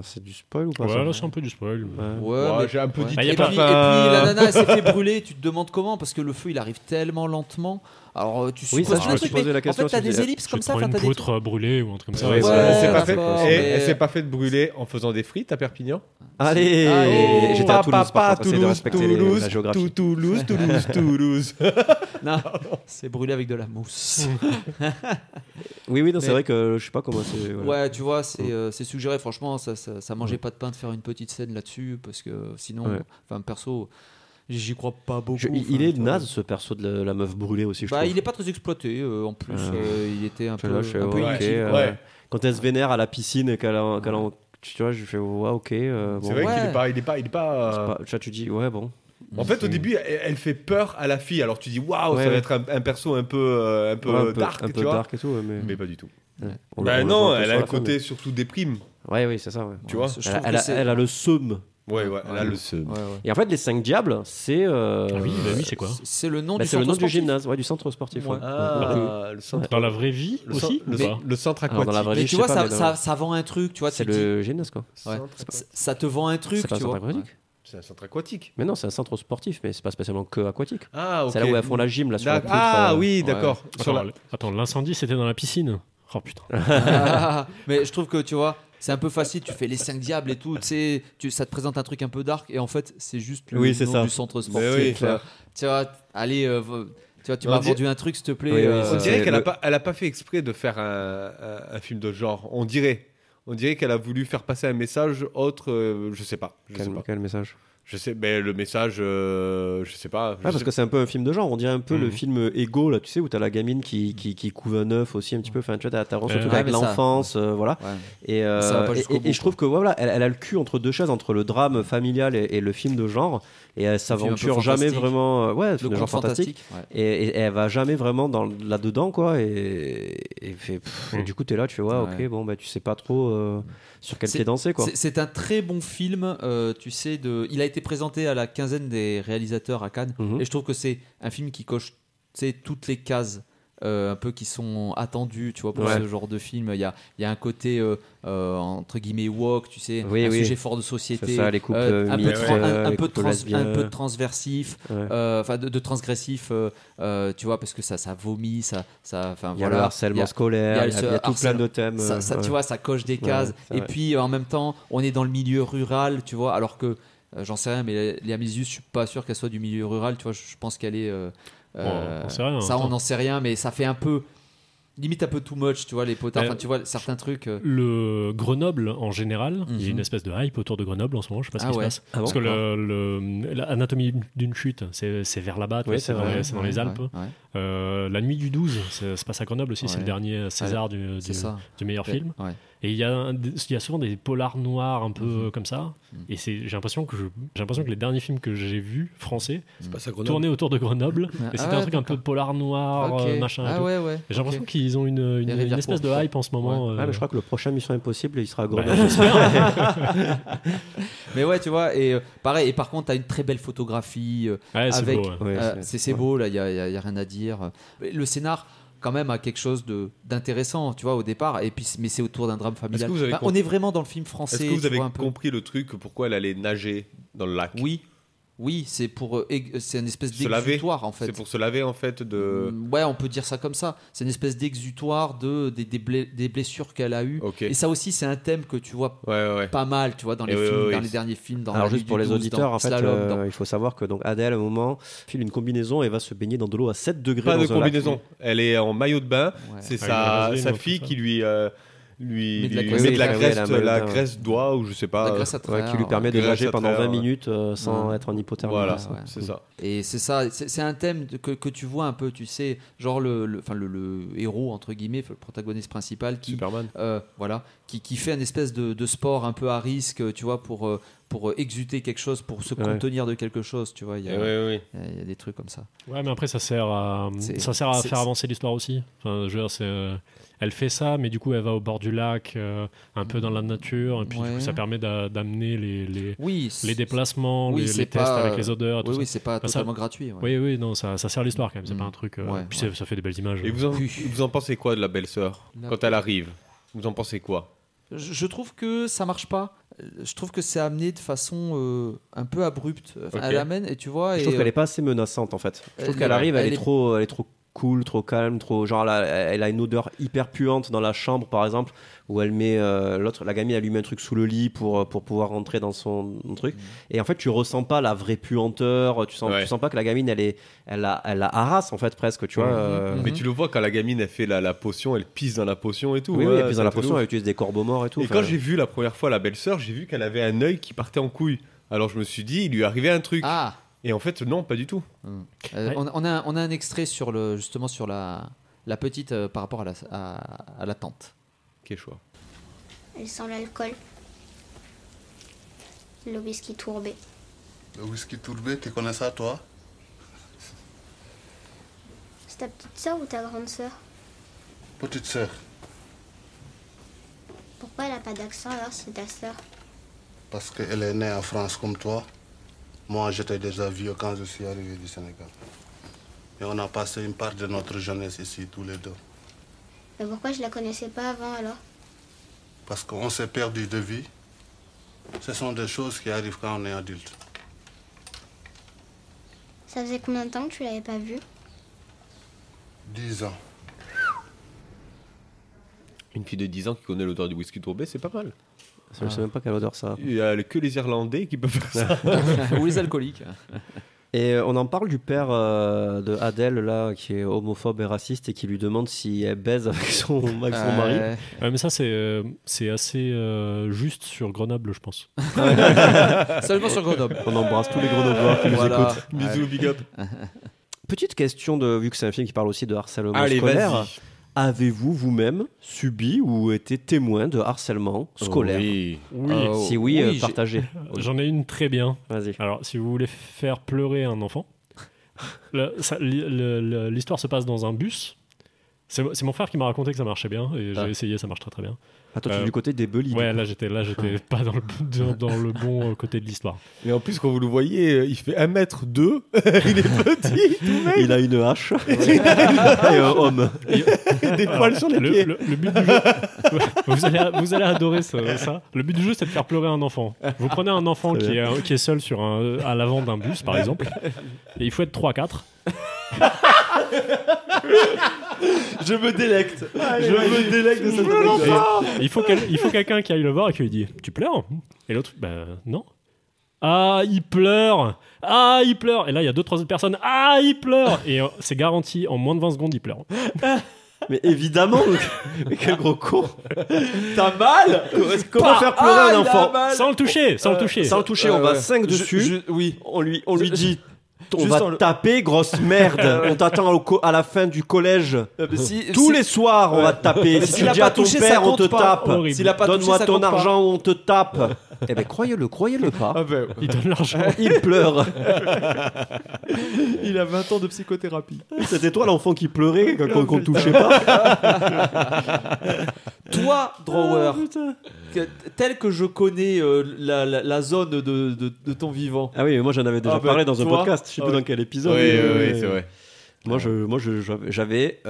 C'est du spoil ou pas? Ouais, là, c'est un peu du spoil. Ouais, j'ai un peu dit. Et puis la nana, elle s'est fait brûler. Tu te demandes comment, parce que le feu, il arrive tellement lentement. Alors, tu supposes ça, je me suis posé la question. En fait, t'as des ellipses comme ça. Une poutre brûlée ou un truc comme ça. Elle s'est pas fait brûler en faisant des frites à Perpignan. Allez, j'étais à Toulouse, par contre, de respecter la géographie. Toulouse. Non, c'est brûlé avec de la mousse. Oui, non, c'est vrai que je sais pas comment c'est. Ouais, tu vois, c'est suggéré. Franchement, ça mangeait pas de pain de faire une petite scène là-dessus, parce que sinon, enfin, perso. J'y crois pas beaucoup. Il est naze ce perso de la meuf brûlée aussi. Je trouve. Il est pas très exploité en plus. Il était un peu inutile. Quand elle se vénère à la piscine et qu'elle tu vois, je fais ouais, ok. C'est vrai qu'il est pas. Tu dis ouais, bon. En fait, au début, elle fait peur à la fille. Alors tu dis waouh, ça va être un perso un peu dark, un peu dark et tout, mais pas du tout. Non, elle a un côté surtout déprime. Oui, c'est ça. Tu vois, elle a le seum. Ouais, elle a le seum. Et en fait, les 5 diables, c'est. Oui, c'est quoi? C'est le nom du c'est le nom du gymnase, du centre sportif. Le centre. Dans la vraie vie aussi le centre aquatique. Dans la vraie vie, mais tu vois, ça vend un truc, tu vois. C'est le gymnase, quoi. Ça te vend un truc, tu vois. C'est un centre aquatique. Mais non, c'est un centre sportif, mais c'est pas spécialement que aquatique. Ah, ok. C'est là où elles font la gym, là, sur la poutre. Ah oui, d'accord. Attends, l'incendie, c'était dans la piscine. Oh putain. Mais je trouve que, tu vois, c'est un peu facile, tu fais les 5 diables et tout, ça te présente un truc un peu dark, et en fait, c'est juste le nom du centre sportif. Tu vois, allez, tu m'as vendu un truc, s'il te plaît. On dirait qu'elle a pas fait exprès de faire un film de genre. On dirait qu'elle a voulu faire passer un message autre, je sais pas. Quel message? Je sais, mais le message, je sais pas. Parce que c'est un peu un film de genre. On dirait un peu le film Ego, là, tu sais, où t'as la gamine qui couve un œuf aussi un petit peu. Enfin, tu vois, t'as vraiment ce truc avec l'enfance, voilà. Ouais. Et je trouve que voilà, elle a le cul entre deux chaises, entre le drame familial et le film de genre. Et elle s'aventure jamais vraiment. Le genre fantastique. Et elle va jamais vraiment là-dedans, quoi. Et du coup, t'es là, tu fais, ok, bon, bah, tu sais pas trop sur quel pied danser, quoi. C'est un très bon film, tu sais. Il a été présenté à la quinzaine des réalisateurs à Cannes, et je trouve que c'est un film qui coche toutes les cases un peu qui sont attendus, tu vois, pour ce genre de film. Il y a un côté entre guillemets woke, tu sais, un sujet fort de société, c'est ça, les couples un peu de transversif, ouais. de transgressif, tu vois, parce que ça vomit, il y a le harcèlement scolaire, il y a tout plein de thèmes. Tu vois, ça coche des cases. Et puis en même temps, on est dans le milieu rural, tu vois, alors que j'en sais rien, mais Léa Mysius, je suis pas sûr qu'elle soit du milieu rural, tu vois, je pense qu'elle est. On n'en sait rien, mais ça fait un peu. Limite un peu too much, tu vois, les potards, enfin tu vois certains trucs. Le Grenoble en général, il y a une espèce de hype autour de Grenoble en ce moment, je sais pas ce qui se passe. Parce que l'anatomie d'une chute, c'est vers là-bas, c'est dans les Alpes. La nuit du 12, ça se passe à Grenoble aussi, c'est le dernier César du meilleur film. Et il y a souvent des polars noirs un peu comme ça. Et j'ai l'impression que les derniers films que j'ai vus français tournaient autour de Grenoble. Et c'était un truc un peu polar noir, machin. Et j'ai l'impression qu'ils ont une espèce de hype en ce moment. Mais je crois que le prochain Mission Impossible, il sera à Grenoble. Mais ouais, tu vois. Et pareil. Et par contre, t'as une très belle photographie. C'est beau. C'est beau là. Il y a rien à dire. Le scénar quand même à quelque chose d'intéressant, tu vois, au départ, et puis mais c'est autour d'un drame familial. On est vraiment dans le film français. Est-ce que vous avez compris le truc pourquoi elle allait nager dans le lac? Oui, c'est c'est une espèce d'exutoire en fait. C'est pour se laver en fait de. Ouais, on peut dire ça comme ça. C'est une espèce d'exutoire des blessures qu'elle a eues. Okay. Et ça aussi, c'est un thème que tu vois pas mal, tu vois, dans les films, dans les derniers films. Alors juste pour les auditeurs, en fait, il faut savoir que donc Adèle, à un moment, file une combinaison et va se baigner dans de l'eau à 7 degrés. Pas dans de combinaison. Elle est en maillot de bain. C'est sa fille qui lui met de la graisse d'oie ou je sais pas, qui lui permet de nager pendant 20 minutes sans être en hypothermie. Voilà, c'est ça. Et c'est ça, c'est un thème que tu vois un peu, tu sais, genre le héros entre guillemets, le protagoniste principal qui Superman. Qui fait une espèce de sport un peu à risque, tu vois, pour exuter quelque chose, pour se contenir de quelque chose, tu vois. Il y a des trucs comme ça. Ouais, mais après ça sert à faire avancer l'histoire aussi. Enfin, je veux dire, elle fait ça, mais du coup elle va au bord du lac, un peu dans la nature, et puis du coup, ça permet d'amener les déplacements, les tests avec les odeurs. Et tout ça. C'est pas totalement gratuit. Oui, non, ça sert l'histoire quand même. C'est pas un truc. Puis ça fait des belles images. Et vous en pensez quoi de la belle-sœur quand elle arrive? Vous en pensez quoi? Je trouve que ça marche pas. Je trouve que c'est amené de façon un peu abrupte. Elle amène et tu vois. Je trouve qu'elle est pas assez menaçante en fait. Je trouve qu'elle arrive, elle est trop cool, trop calme, trop genre elle a une odeur hyper puante dans la chambre par exemple, où elle met la gamine, elle lui met un truc sous le lit pour pouvoir rentrer dans son truc. Et en fait tu ressens pas la vraie puanteur, tu sens pas que la gamine elle la harasse en fait presque, tu vois. Mais tu le vois quand la gamine elle fait la potion, elle pisse dans la potion et tout. Oui, elle pisse dans la potion, elle utilise des corbeaux morts et tout. Et quand j'ai vu la première fois la belle-sœur, j'ai vu qu'elle avait un œil qui partait en couille. Alors je me suis dit, il lui arrivait un truc. Et en fait, non, pas du tout. On a un extrait sur la petite par rapport à la tante. Quel choix. Elle sent l'alcool. Le whisky tourbé. Le whisky tourbé, tu connais ça toi? C'est ta petite sœur ou ta grande sœur? Petite sœur. Pourquoi elle a pas d'accent alors si c'est ta sœur? Parce qu'elle est née en France comme toi. Moi, j'étais déjà vieux quand je suis arrivé du Sénégal. Et on a passé une part de notre jeunesse ici, tous les deux. Mais pourquoi je la connaissais pas avant alors? Parce qu'on s'est perdu de vue. Ce sont des choses qui arrivent quand on est adulte. Ça faisait combien de temps que tu l'avais pas vue? 10 ans. Une fille de 10 ans qui connaît l'odeur du whisky tourbé, c'est pas mal. Je sais même pas quelle odeur ça a. Il y a que les Irlandais qui peuvent faire ça. Ou les alcooliques. Et on en parle du père de Adèle là, qui est homophobe et raciste et qui lui demande si elle baise avec son mari. Mais ça c'est assez juste sur Grenoble, je pense. Seulement sur Grenoble. On embrasse tous les Grenoblois qui nous écoutent. Bisous, big up. Petite question vu que c'est un film qui parle aussi de harcèlement scolaire. Vas-y. Avez-vous vous-même subi ou été témoin de harcèlement scolaire? Oui. Si oui, partagez. J'en ai une très bien. Vas-y. Alors, si vous voulez faire pleurer un enfant, l'histoire se passe dans un bus. C'est mon frère qui m'a raconté que ça marchait bien et j'ai essayé, ça marche très très bien. Ah, toi, tu es du côté des Belly. Ouais, là j'étais pas dans le bon côté de l'histoire. Mais en plus, quand vous le voyez, il fait 1m2, il est petit, tout mec. Il a une hache et un homme. Des poils sur les pieds. Le but du jeu, vous allez adorer ça. Le but du jeu, c'est de faire pleurer un enfant. Vous prenez un enfant qui est seul à l'avant d'un bus, par exemple, et il faut être 3-4. Je me délecte. Je me délecte de cette anecdote. Il faut quelqu'un qui aille le voir et qui lui dit tu pleures? Et l'autre non. Ah, il pleure. Et là il y a 2-3 autres personnes. Ah, il pleure. Et c'est garanti, en moins de 20 secondes il pleure. Mais évidemment. Mais quel gros con. T'as mal? Comment faire pleurer un enfant sans le toucher? Sans le toucher, on va 5 dessus. Oui. On lui dit on va te taper, grosse merde. On t'attend à la fin du collège. Tous les soirs, on va te taper. Si tu dis à ton père, on te tape. Donne-moi ton argent ou on te tape. Eh ben, croyez-le pas. Il donne l'argent. Il pleure. Il a 20 ans de psychothérapie. C'était toi l'enfant qui pleurait qu'on ne touchait pas. Toi, Drawer, tel que je connais la zone de ton vivant. Ah oui, mais moi j'en avais déjà parlé dans un podcast. Je sais plus dans quel épisode. Oui, c'est vrai. Moi, j'avais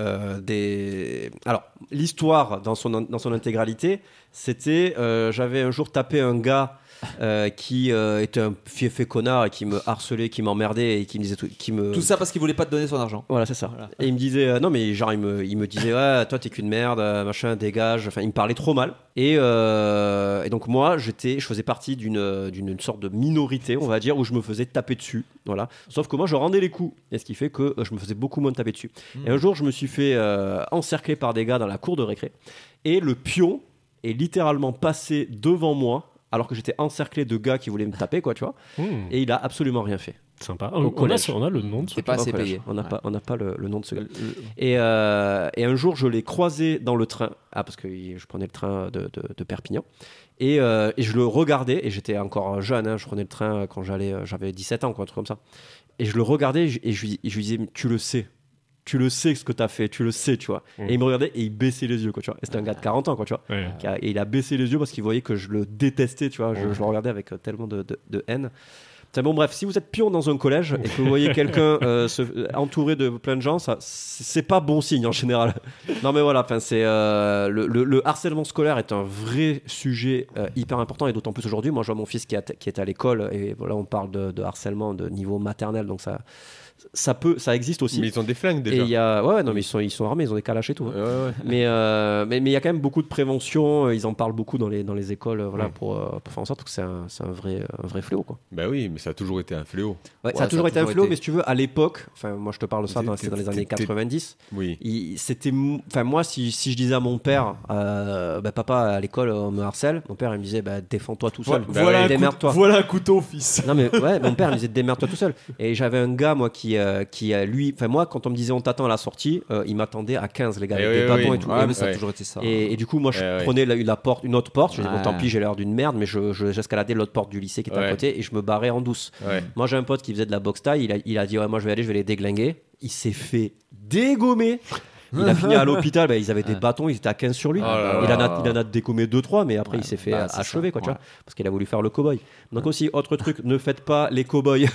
des. Alors, l'histoire dans son intégralité, c'était j'avais un jour tapé un gars qui était un fiefé connard et qui me harcelait, qui m'emmerdait et qui me disait tout ça parce qu'il voulait pas te donner son argent. Voilà, c'est ça. Voilà. Et il me disait non mais genre il me disait ouais toi t'es qu'une merde machin dégage. Enfin il me parlait trop mal et donc moi je faisais partie d'une sorte de minorité on va dire où je me faisais taper dessus. Voilà. Sauf que moi je rendais les coups et ce qui fait que je me faisais beaucoup moins taper dessus. Et un jour je me suis fait encercler par des gars dans la cour de récré et le pion est littéralement passé devant moi. Alors que j'étais encerclé de gars qui voulaient me taper, quoi, tu vois. Et il a absolument rien fait. Sympa. On a le nom de ce gars. pas assez payé. On n'a pas le nom de ce gars. Et un jour, je l'ai croisé dans le train. Ah, parce que je prenais le train de Perpignan. Et je le regardais, et j'étais encore jeune, hein, je prenais le train quand j'avais 17 ans, quoi, un truc comme ça. Et je le regardais, et je lui disais, tu le sais ce que t'as fait, tu le sais, tu vois. Et il me regardait et il baissait les yeux, quoi, tu vois. Et c'était un gars de 40 ans, quoi, tu vois. Et il a baissé les yeux parce qu'il voyait que je le détestais, tu vois. Je le regardais avec tellement de haine. Bon, bref, si vous êtes pion dans un collège et que vous voyez quelqu'un entouré de plein de gens, ça, c'est pas bon signe en général. Non, mais voilà, c'est le harcèlement scolaire est un vrai sujet hyper important et d'autant plus aujourd'hui. Moi, je vois mon fils qui est à l'école et voilà, on parle de harcèlement de niveau maternel, donc ça existe aussi. Mais ils ont des flingues déjà. Et non mais ils sont armés, ils ont des calaches et tout. Hein. Mais il y a quand même beaucoup de prévention. Ils en parlent beaucoup dans les écoles, voilà, pour faire en sorte que c'est un vrai fléau, quoi. Bah oui, mais ça a toujours été un fléau. Ça a toujours été un fléau, mais si tu veux, à l'époque, enfin moi je te parle de ça, c'était dans les années 90. Oui. Moi si je disais à mon père, papa à l'école on me harcèle, mon père il me disait défends-toi tout seul. Démerde-toi. Voilà un couteau, fils. Non mais ouais, mon père il me disait démerde-toi tout seul. Et j'avais un gars moi qui lui, enfin moi quand on me disait on t'attend à la sortie, il m'attendait à 15 les gars, avec des bâtons et tout. Ouais, mais ça a toujours été ça. Et du coup moi je prenais une autre porte, je disais bon tant pis j'ai l'air d'une merde, mais j'escaladais l'autre porte du lycée qui était à côté et je me barrais en douce. Moi j'ai un pote qui faisait de la boxe taille, il a dit ouais moi je vais les déglinguer. Il s'est fait dégommer. Il a fini à l'hôpital, ils avaient des bâtons, ils étaient à 15 sur lui. Il en a dégommé 2-3, mais après il s'est fait achever, quoi, tu vois, parce qu'il a voulu faire le cow-boy. Donc aussi, autre truc, ne faites pas les cow-boys.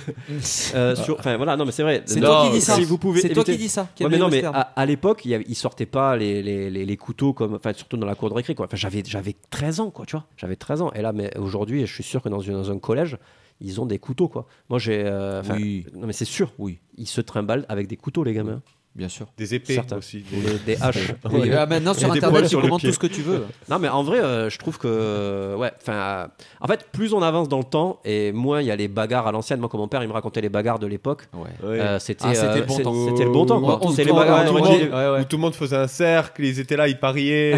Enfin voilà, non mais c'est vrai. C'est toi qui dis ça. Si vous pouvez c'est toi qui dis ça. Mais non, mais à l'époque, ils sortaient pas les couteaux comme, enfin surtout dans la cour de récré, quoi. Enfin j'avais 13 ans, quoi, tu vois. J'avais 13 ans. Et là, mais aujourd'hui, je suis sûr que dans un collège, ils ont des couteaux, quoi. Moi j'ai, non mais c'est sûr, ils se trimballent avec des couteaux, les gamins. Bien sûr. Des épées aussi. Des haches. Maintenant sur internet tu commandes tout ce que tu veux. Non mais en vrai je trouve que en fait plus on avance dans le temps et moins il y a les bagarres à l'ancienne. Moi comme mon père il me racontait les bagarres de l'époque. C'était le bon temps. C'était le bon temps quoi. C'était les bagarres où tout le monde faisait un cercle, ils étaient là, ils pariaient.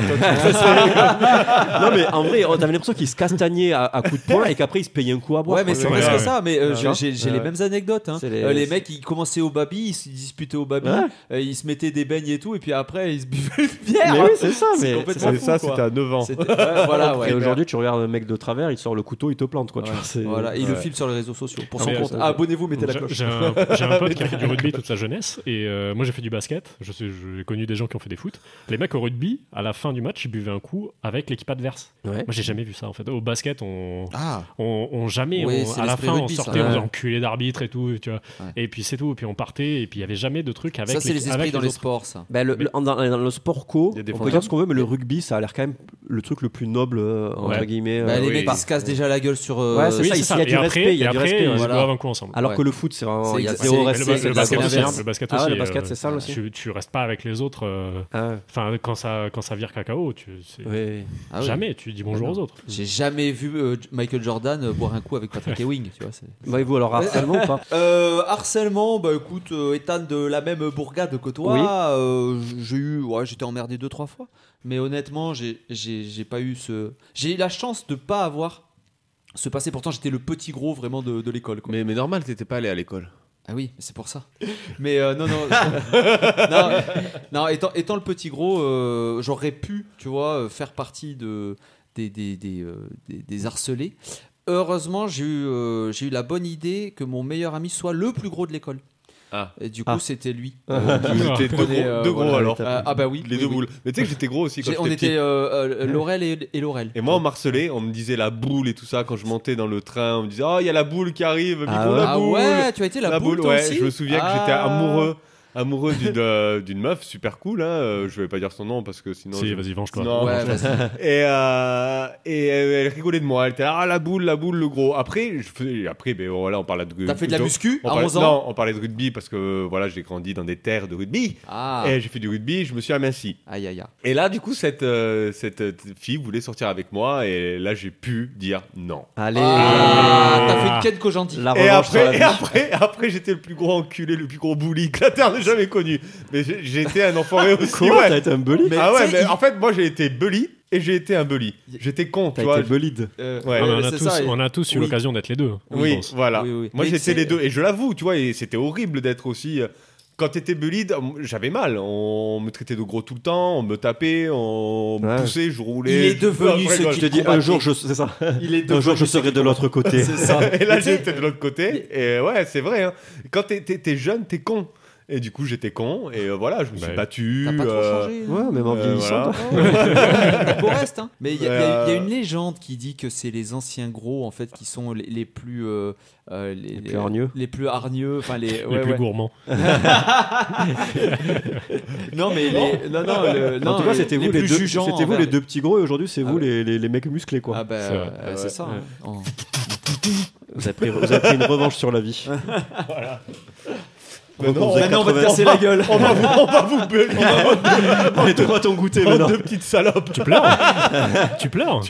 Non mais en vrai t'avais l'impression qu'ils se castagnaient à coups de poing et qu'après ils se payaient un coup à boire. Ouais mais c'est presque ça. Mais j'ai les mêmes anecdotes. Les mecs ils commençaient au baby, ils se disputaient au baby. ils se mettaient des beignes et tout, et puis après ils se buvaient une bière. Mais oui, c'est ça. Mais complètement fou, ça, quoi. c'était à 9 ans. Voilà, ouais. Et aujourd'hui, tu regardes un mec de travers, il sort le couteau, il te plante, quoi. Tu vois, Voilà, et il le file sur les réseaux sociaux. Pour son Mais, compte. Abonnez-vous, mettez la cloche. J'ai un pote qui a fait du rugby toute sa jeunesse, et moi j'ai fait du basket. J'ai connu des gens qui ont fait des foot. Les mecs au rugby, à la fin du match, ils buvaient un coup avec l'équipe adverse. Ouais. Moi j'ai jamais vu ça en fait. Au basket, on jamais, Oui, à la fin, rugby, on sortait, ça. on faisait enculer d'arbitre et tout, tu vois. Ouais. Et puis c'est tout, et puis on partait, et puis il y avait jamais de truc avec Ça, c'est les esprits avec dans les autres. sports, ça. Bah, dans le sport co, Il y a des on fois- peut dire ce qu'on veut, mais le rugby, ça a l'air quand même le truc le plus noble, entre Ouais. guillemets. Bah, les oui. mecs, ils se cassent déjà la gueule sur. Ouais, c'est Oui, ça, c'est ici, ça. il y a du Et respect, après, il y a du respect. ils se voilà. boivent un coup ensemble. Alors Ouais. que le foot, c'est vraiment. Il y a C'est- zéro c'est- respect. le c'est de la basket aussi, bienveillance. le basket Ah ouais, aussi, le basket, c'est ça aussi. tu restes pas avec les autres. Enfin, quand ça vire cacao, Oui. Ah oui. jamais tu dis bonjour aux autres. J'ai jamais vu Michael Jordan boire un coup avec Patrick Ewing, tu vois. Bah, et vous, alors, harcèlement ou pas? Harcèlement, bah écoute, étant de la même bourgade que toi, j'étais emmerdé 2-3 fois. Mais honnêtement, j'ai pas eu ce. J'ai eu la chance de pas avoir ce passé. Pourtant, j'étais le petit gros vraiment de l'école, quoi. Mais normal, t'étais pas allé à l'école. Ah oui, c'est pour ça. Mais non. non, étant le petit gros, j'aurais pu, tu vois, faire partie des harcelés. Heureusement, j'ai eu la bonne idée que mon meilleur ami soit le plus gros de l'école. Ah. Et du coup, c'était lui. J'étais deux gros alors. Ah bah oui. Les deux boules. Mais tu sais que j'étais gros aussi quand On j'étais était petit. Laurel et Laurel. Et moi, on m'harcelait, on me disait la boule et tout ça. Quand je montais dans le train, on me disait, oh, il y a la boule qui arrive, Miko, la boule. Ouais, tu as été la boule, toi ouais. aussi. Je me souviens que j'étais amoureux d'une meuf super cool, hein. Je vais pas dire son nom parce que sinon. Si, vas-y, venge-toi. Non, Ouais, vas-y. et elle rigolait de moi. Elle était là, ah, la boule, le gros. Après, ben voilà, on parlait de. T'as fait de la muscu à 11 ans? Non, on parlait de rugby parce que voilà, j'ai grandi dans des terres de rugby. Ah. Et j'ai fait du rugby, je me suis aminci. Aïe. Et là, du coup, cette fille voulait sortir avec moi et là, j'ai pu dire non. Allez. T'as fait une quête Kojandi. La Et revanche sur la vie. après, j'étais le plus gros enculé, le plus gros bully que la terre n'ait jamais connu. Mais j'ai été un enfoiré aussi. Comment ouais. t'as été un bully? Mais Ah ouais, tu sais, mais en fait, moi j'ai été bully et j'ai été un bully. J'étais con, tu T'as vois. été bullied. Ouais. Non, mais c'est ça, on a tous eu oui. l'occasion d'être les deux. je Oui, pense. voilà. Oui. Moi Mais j'étais c'est- les deux et je l'avoue, tu vois, et c'était horrible d'être aussi. Quand t'étais bully, j'avais mal. On me traitait de gros tout le temps, on me tapait, on me Ouais. poussait, je roulais. Il est devenu ce Je qui te dis, un jour, c'est ça. Il est Un jour, je serai de l'autre côté. C'est ça. Et là Mais tu sais- j'étais de l'autre côté. Et ouais, c'est vrai. Hein. Quand t'es jeune, t'es con. Et du coup, j'étais con. Et voilà, je me suis Ouais. battu. T'as pas trop changé. Ouais, même en vieillissant. voilà. T'as beau reste, hein. Mais il y a Ouais. une légende qui dit que c'est les anciens gros en fait qui sont les plus plus hargneux. les plus hargneux, enfin les Les plus gourmands. Non mais En tout cas, c'était les vous plus les deux. jugeants C'était vous envers les deux petits gros et aujourd'hui, c'est vous ouais. les mecs musclés, quoi. Ah bah C'est vrai. c'est ça. Ouais. Hein. Oh. Vous avez pris une revanche sur la vie. Maintenant, Maintenant, on va te casser la gueule. on va vous bully. Et toi, ton goûter Bande maintenant. de petites salopes. Tu pleures Tu pleures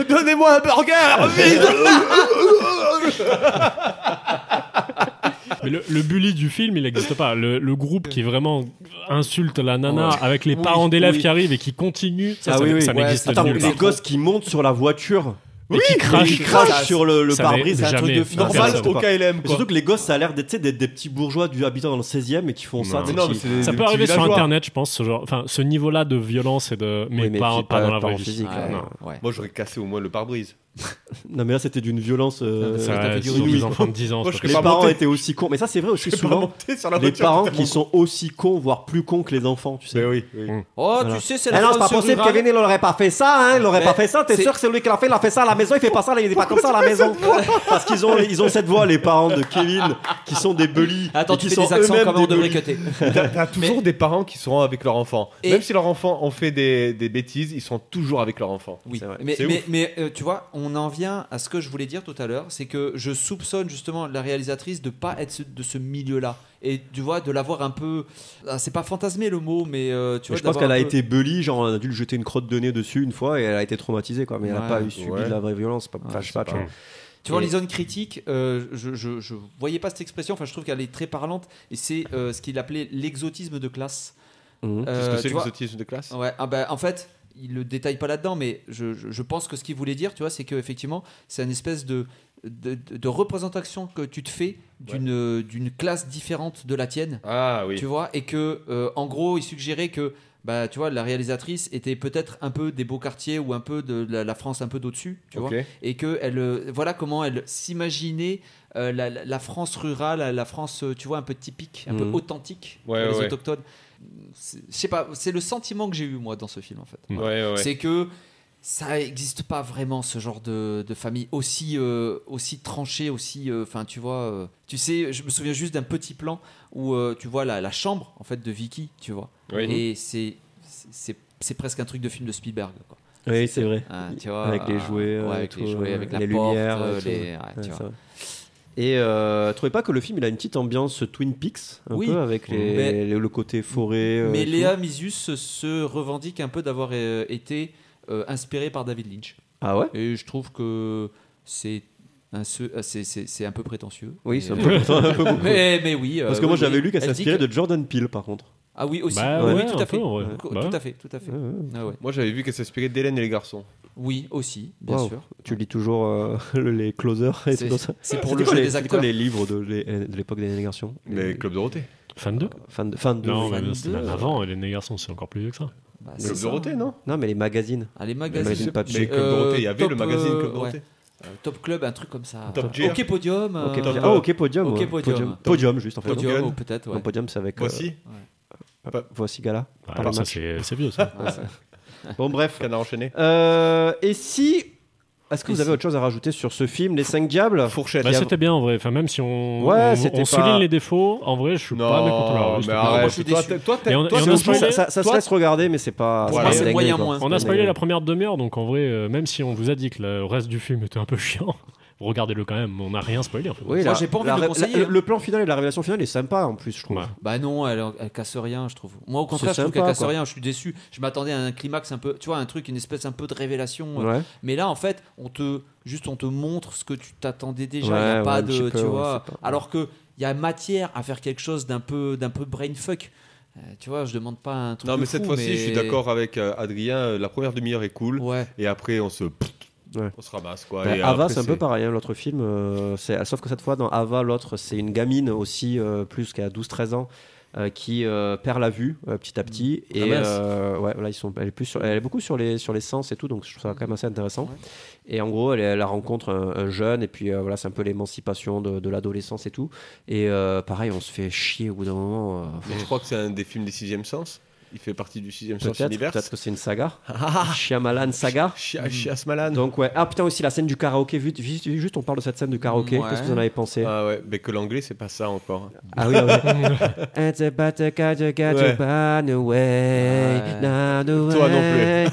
Donnez-moi un burger vite. Mais le bully du film, il n'existe pas. Le groupe qui vraiment insulte la nana avec les parents d'élèves qui arrivent et qui continuent, ça n'existe Attends, nulle les part. gosses qui montent sur la voiture. Et qui crachent sur le Ça pare-brise. n'est C'est un truc jamais de film. Normal personne. au KLM, Mais quoi. surtout que les gosses, ça a l'air d'être des petits bourgeois habitant dans le 16e et qui font ça. Non. tu sais, Mais non, qui- mais c'est Ça des peut arriver petits sur villageois. internet, je pense, ce niveau-là de violence et de. Mais, Oui, mais pas dans la pas vraie en vie. physique, Ouais, là. ouais. Moi, j'aurais cassé au moins le pare-brise. Non, mais là, c'était d'une violence. Ça t'as fait du sur rugby. des enfants de 10 ans. Moi, c'est je pas Les pas parents monté. étaient aussi cons. Mais ça, c'est vrai aussi Je peux pas souvent. monter sur la Les voiture. parents qui sont aussi cons, voire plus cons que les enfants, tu sais. Mais oui. Oh, Voilà. tu sais, c'est Eh la non, c'est pas France possible, rurale. Kevin, il aurait pas fait ça, hein, il aurait Mais pas fait ça, t'es c'est- sûr que c'est lui qui l'a fait, il a fait ça à la maison, il fait pas ça, il est pas comme ça à la maison. Parce qu'ils ont cette voix, les parents de Kevin, qui sont des bullies. Attends, et tu qui fais sont des accents eux-mêmes comme on des devrait bullies. cutter. T'as toujours des parents qui seront avec leur enfant. Et- Même si leur enfant ont fait des bêtises, ils sont toujours avec leur enfant. Oui, C'est vrai. mais, C'est mais, ouf. mais, tu vois, on en vient à ce que je voulais dire tout à l'heure, c'est que je soupçonne justement la réalisatrice de pas être de ce milieu-là et tu vois de l'avoir un peu, c'est pas fantasmer le mot, mais tu vois. Je pense d'avoir qu'elle a un peu- été bully, genre on a dû lui jeter une crotte de nez dessus une fois et elle a été traumatisée, quoi. Mais elle a Ouais. pas eu subi Ouais. de la vraie violence. Enfin, je sais pas, tu vois. Tu vois, Et- les zones critiques, je voyais pas cette expression, enfin je trouve qu'elle est très parlante et c'est ce qu'il appelait l'exotisme de classe. Mhm. Qu'est-ce que c'est tu vois- l'exotisme de classe? Ouais, en fait, il le détaille pas là-dedans, mais je pense que ce qu'il voulait dire, tu vois, c'est qu'effectivement, c'est une espèce de de représentation que tu te fais d'une classe différente de la tienne. Ah oui. Tu vois, et que en gros, il suggérait que bah, tu vois, la réalisatrice était peut-être un peu des beaux quartiers ou un peu de la France un peu d'au-dessus, tu vois, et que elle, voilà comment elle s'imaginait la France rurale, la France, tu vois, un peu typique, un peu authentique pour les autochtones. Je sais pas, c'est le sentiment que j'ai eu moi dans ce film en fait. C'est que ça n'existe pas vraiment ce genre de famille aussi tranchée, aussi, enfin tu vois, tu sais, je me souviens juste d'un petit plan où tu vois la chambre en fait de Vicky, tu vois, et c'est presque un truc de film de Spielberg, quoi. Oui, c'est vrai. Tu vois, avec les jouets, avec les jouets, avec la les porte, lumières, tu vois. Et trouvez pas que le film il a une petite ambiance Twin Peaks un peu avec le côté forêt. Mais Léa Misus se revendique un peu d'avoir été inspiré par David Lynch. Ah ouais. Et je trouve que c'est un peu prétentieux. Oui, c'est un peu beaucoup. Mais oui. Parce que moi j'avais lu qu'elle s'inspirait de Jordan Peele par contre. Ah oui aussi. Bah, oui, tout à fait. Tout à fait. Moi j'avais vu qu'elle s'inspirait d'Hélène et les garçons. Oui, aussi, bien sûr. Tu lis toujours les closers et tout ça. C'est pour le jeu des acteurs. Les livres de l'époque des Garçons. Les Clubs Dorothée. Fan 2 Non, mais c'est même avant, les Garçons, c'est encore plus vieux que ça. Club Dorothée, non? Non, mais les magazines. Ah, les magazines papier. Mais Club Dorothée, il y avait le magazine Club Dorothée. Top Club, un truc comme ça. Top Gear. OK Podium. OK Podium. Podium, juste en fait. Podium, peut-être. Non, Podium, c'est avec. Voici. Voici Gala. Alors ça, c'est vieux ça. Bon, bref. Canard enchaîné. Et si. Est-ce que vous avez autre chose à rajouter sur ce film, Les 5 Diables? Fourchette. Bah, c'était bien en vrai. Enfin, même si on c'était souligne les défauts, en vrai, je suis pas mécontent de la mais arrête, moi, je suis déçu. Ça se laisse regarder, mais c'est pas. Voilà, c'est moyen moins. On a spoilé la première demi-heure, donc en vrai, même si on vous a dit que le reste du film était un peu chiant, regardez-le quand même. On n'a rien spoilé. En fait. Oui, moi, j'ai pas envie de le conseiller. Le plan final et la révélation finale est sympa en plus, je trouve. Bah non, elle casse rien, je trouve. Moi, au contraire, je trouve qu'elle casse rien. Je suis déçu. Je m'attendais à un climax un peu, tu vois, un truc, une espèce un peu de révélation. Mais là, en fait, on te montre ce que tu t'attendais déjà. Il n'y a pas de, tu vois. Alors que il y a matière à faire quelque chose d'un peu brainfuck. Tu vois, je demande pas un truc. Non, mais fou, cette fois-ci, je suis d'accord avec Adrien. La première demi-heure est cool. Et après, on se ramasse quoi. Et Ava, c'est un peu pareil, l'autre film, sauf que cette fois dans Ava, l'autre c'est une gamine aussi, plus qu'à 12-13 ans, qui perd la vue petit à petit. Et là, elle est beaucoup sur les sens et tout, donc je trouve ça quand même assez intéressant. Et en gros, elle rencontre un jeune, et puis voilà, c'est un peu l'émancipation de l'adolescence et tout. Et pareil, on se fait chier au bout d'un moment. Mais je crois que c'est un des films des 6e sens. Il fait partie du 6e sens univers. Peut-être que c'est une saga. Shyamalan saga. Shyamalan. Donc ouais. Ah putain, aussi la scène du karaoké. Juste on parle de cette scène du karaoké. Qu'est-ce que vous en avez pensé? Ah ouais, mais que l'anglais c'est pas ça encore. Ah oui. It's about to catch you by the way. Toi non plus.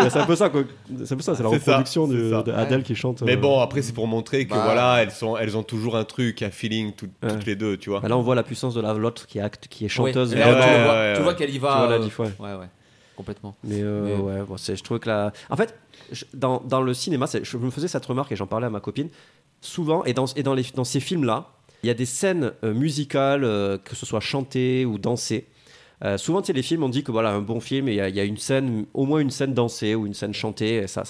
C'est un peu ça quoi. C'est un peu ça. C'est la reproduction de Adele qui chante. Mais bon, après c'est pour montrer que voilà, elles ont toujours un truc, un feeling toutes les deux, tu vois. Là on voit la puissance de l'autre qui est chanteuse. Tu vois qu'elle y va. Tu vois la diff, ouais. Complètement. Mais je trouve que là. En fait, dans le cinéma, je me faisais cette remarque et j'en parlais à ma copine. Souvent, et dans ces films-là, il y a des scènes musicales, que ce soit chantées ou dansées. Souvent, tu sais, les films, on dit que voilà, un bon film, il y a une scène, au moins une scène dansée ou une scène chantée, et ça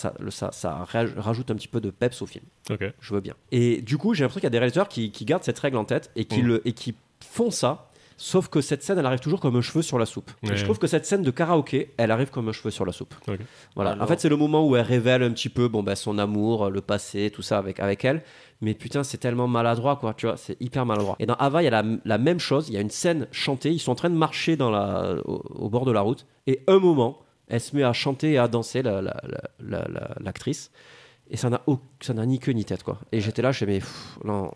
rajoute un petit peu de peps au film. Okay. Je veux bien. Et du coup, j'ai l'impression qu'il y a des réalisateurs qui gardent cette règle en tête et qui font ça. Sauf que cette scène, elle arrive toujours comme un cheveu sur la soupe. Et je trouve que cette scène de karaoké, elle arrive comme un cheveu sur la soupe. Okay. Voilà. Alors... En fait, c'est le moment où elle révèle un petit peu son amour, le passé, tout ça avec elle. Mais putain, c'est tellement maladroit, quoi. Tu vois, c'est hyper maladroit. Et dans Ava, il y a la même chose. Il y a une scène chantée. Ils sont en train de marcher au bord de la route. Et un moment, elle se met à chanter et à danser, l'actrice. Et ça n'a ni queue ni tête, quoi. Et j'étais là, je me disais, non,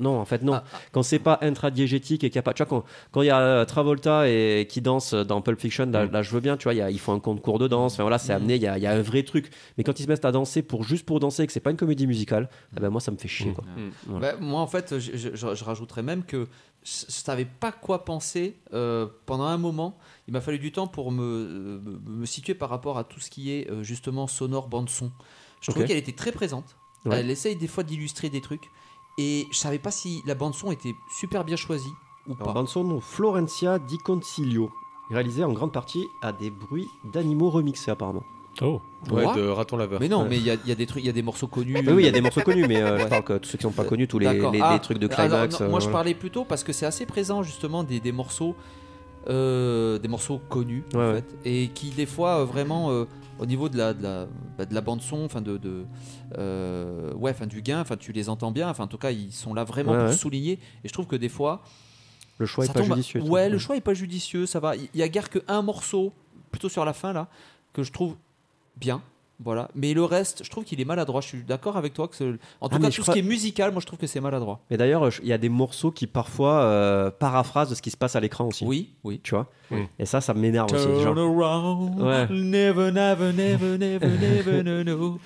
en fait, non. Quand c'est pas intradiégétique et qu'il n'y a pas. Tu vois, quand il y a Travolta qui danse dans Pulp Fiction, là, je veux bien, tu vois, ils font un concours de danse, enfin voilà, c'est amené, il y a un vrai truc. Mais quand ils se mettent à danser juste pour danser et que c'est pas une comédie musicale, moi, ça me fait chier, quoi. Voilà. Moi, en fait, je rajouterais même que je savais pas quoi penser pendant un moment. Il m'a fallu du temps pour me situer par rapport à tout ce qui est justement sonore, bande-son. Je trouvais qu'elle était très présente. Elle essaye des fois d'illustrer des trucs. Et je savais pas si la bande-son était super bien choisie ou pas. Bande-son Florencia Di Concilio, réalisée en grande partie à des bruits d'animaux remixés apparemment. Oh. Ouais, de Raton Laveur. Mais non, mais il y a des trucs, il y a des morceaux connus. Oui, il y a des morceaux connus, mais je parle que tous ceux qui sont pas connus, tous les trucs de climax. Moi, je parlais plutôt parce que c'est assez présent justement des morceaux connus en fait, et qui des fois vraiment au niveau de la bande son, enfin du gain, enfin tu les entends bien, enfin en tout cas ils sont là vraiment pour souligner. Et je trouve que des fois le choix est pas judicieux. Ouais, le choix est pas judicieux, ça va. Il y a guère qu'un morceau plutôt sur la fin là que je trouve bien. Voilà, mais le reste, je trouve qu'il est maladroit. Je suis d'accord avec toi que en tout cas tout ce qui est musical, moi je trouve que c'est maladroit. Mais d'ailleurs, il y a des morceaux qui parfois paraphrasent ce qui se passe à l'écran aussi. Oui, tu vois. Et ça m'énerve aussi. Turn around, never, never, never, never, never, no.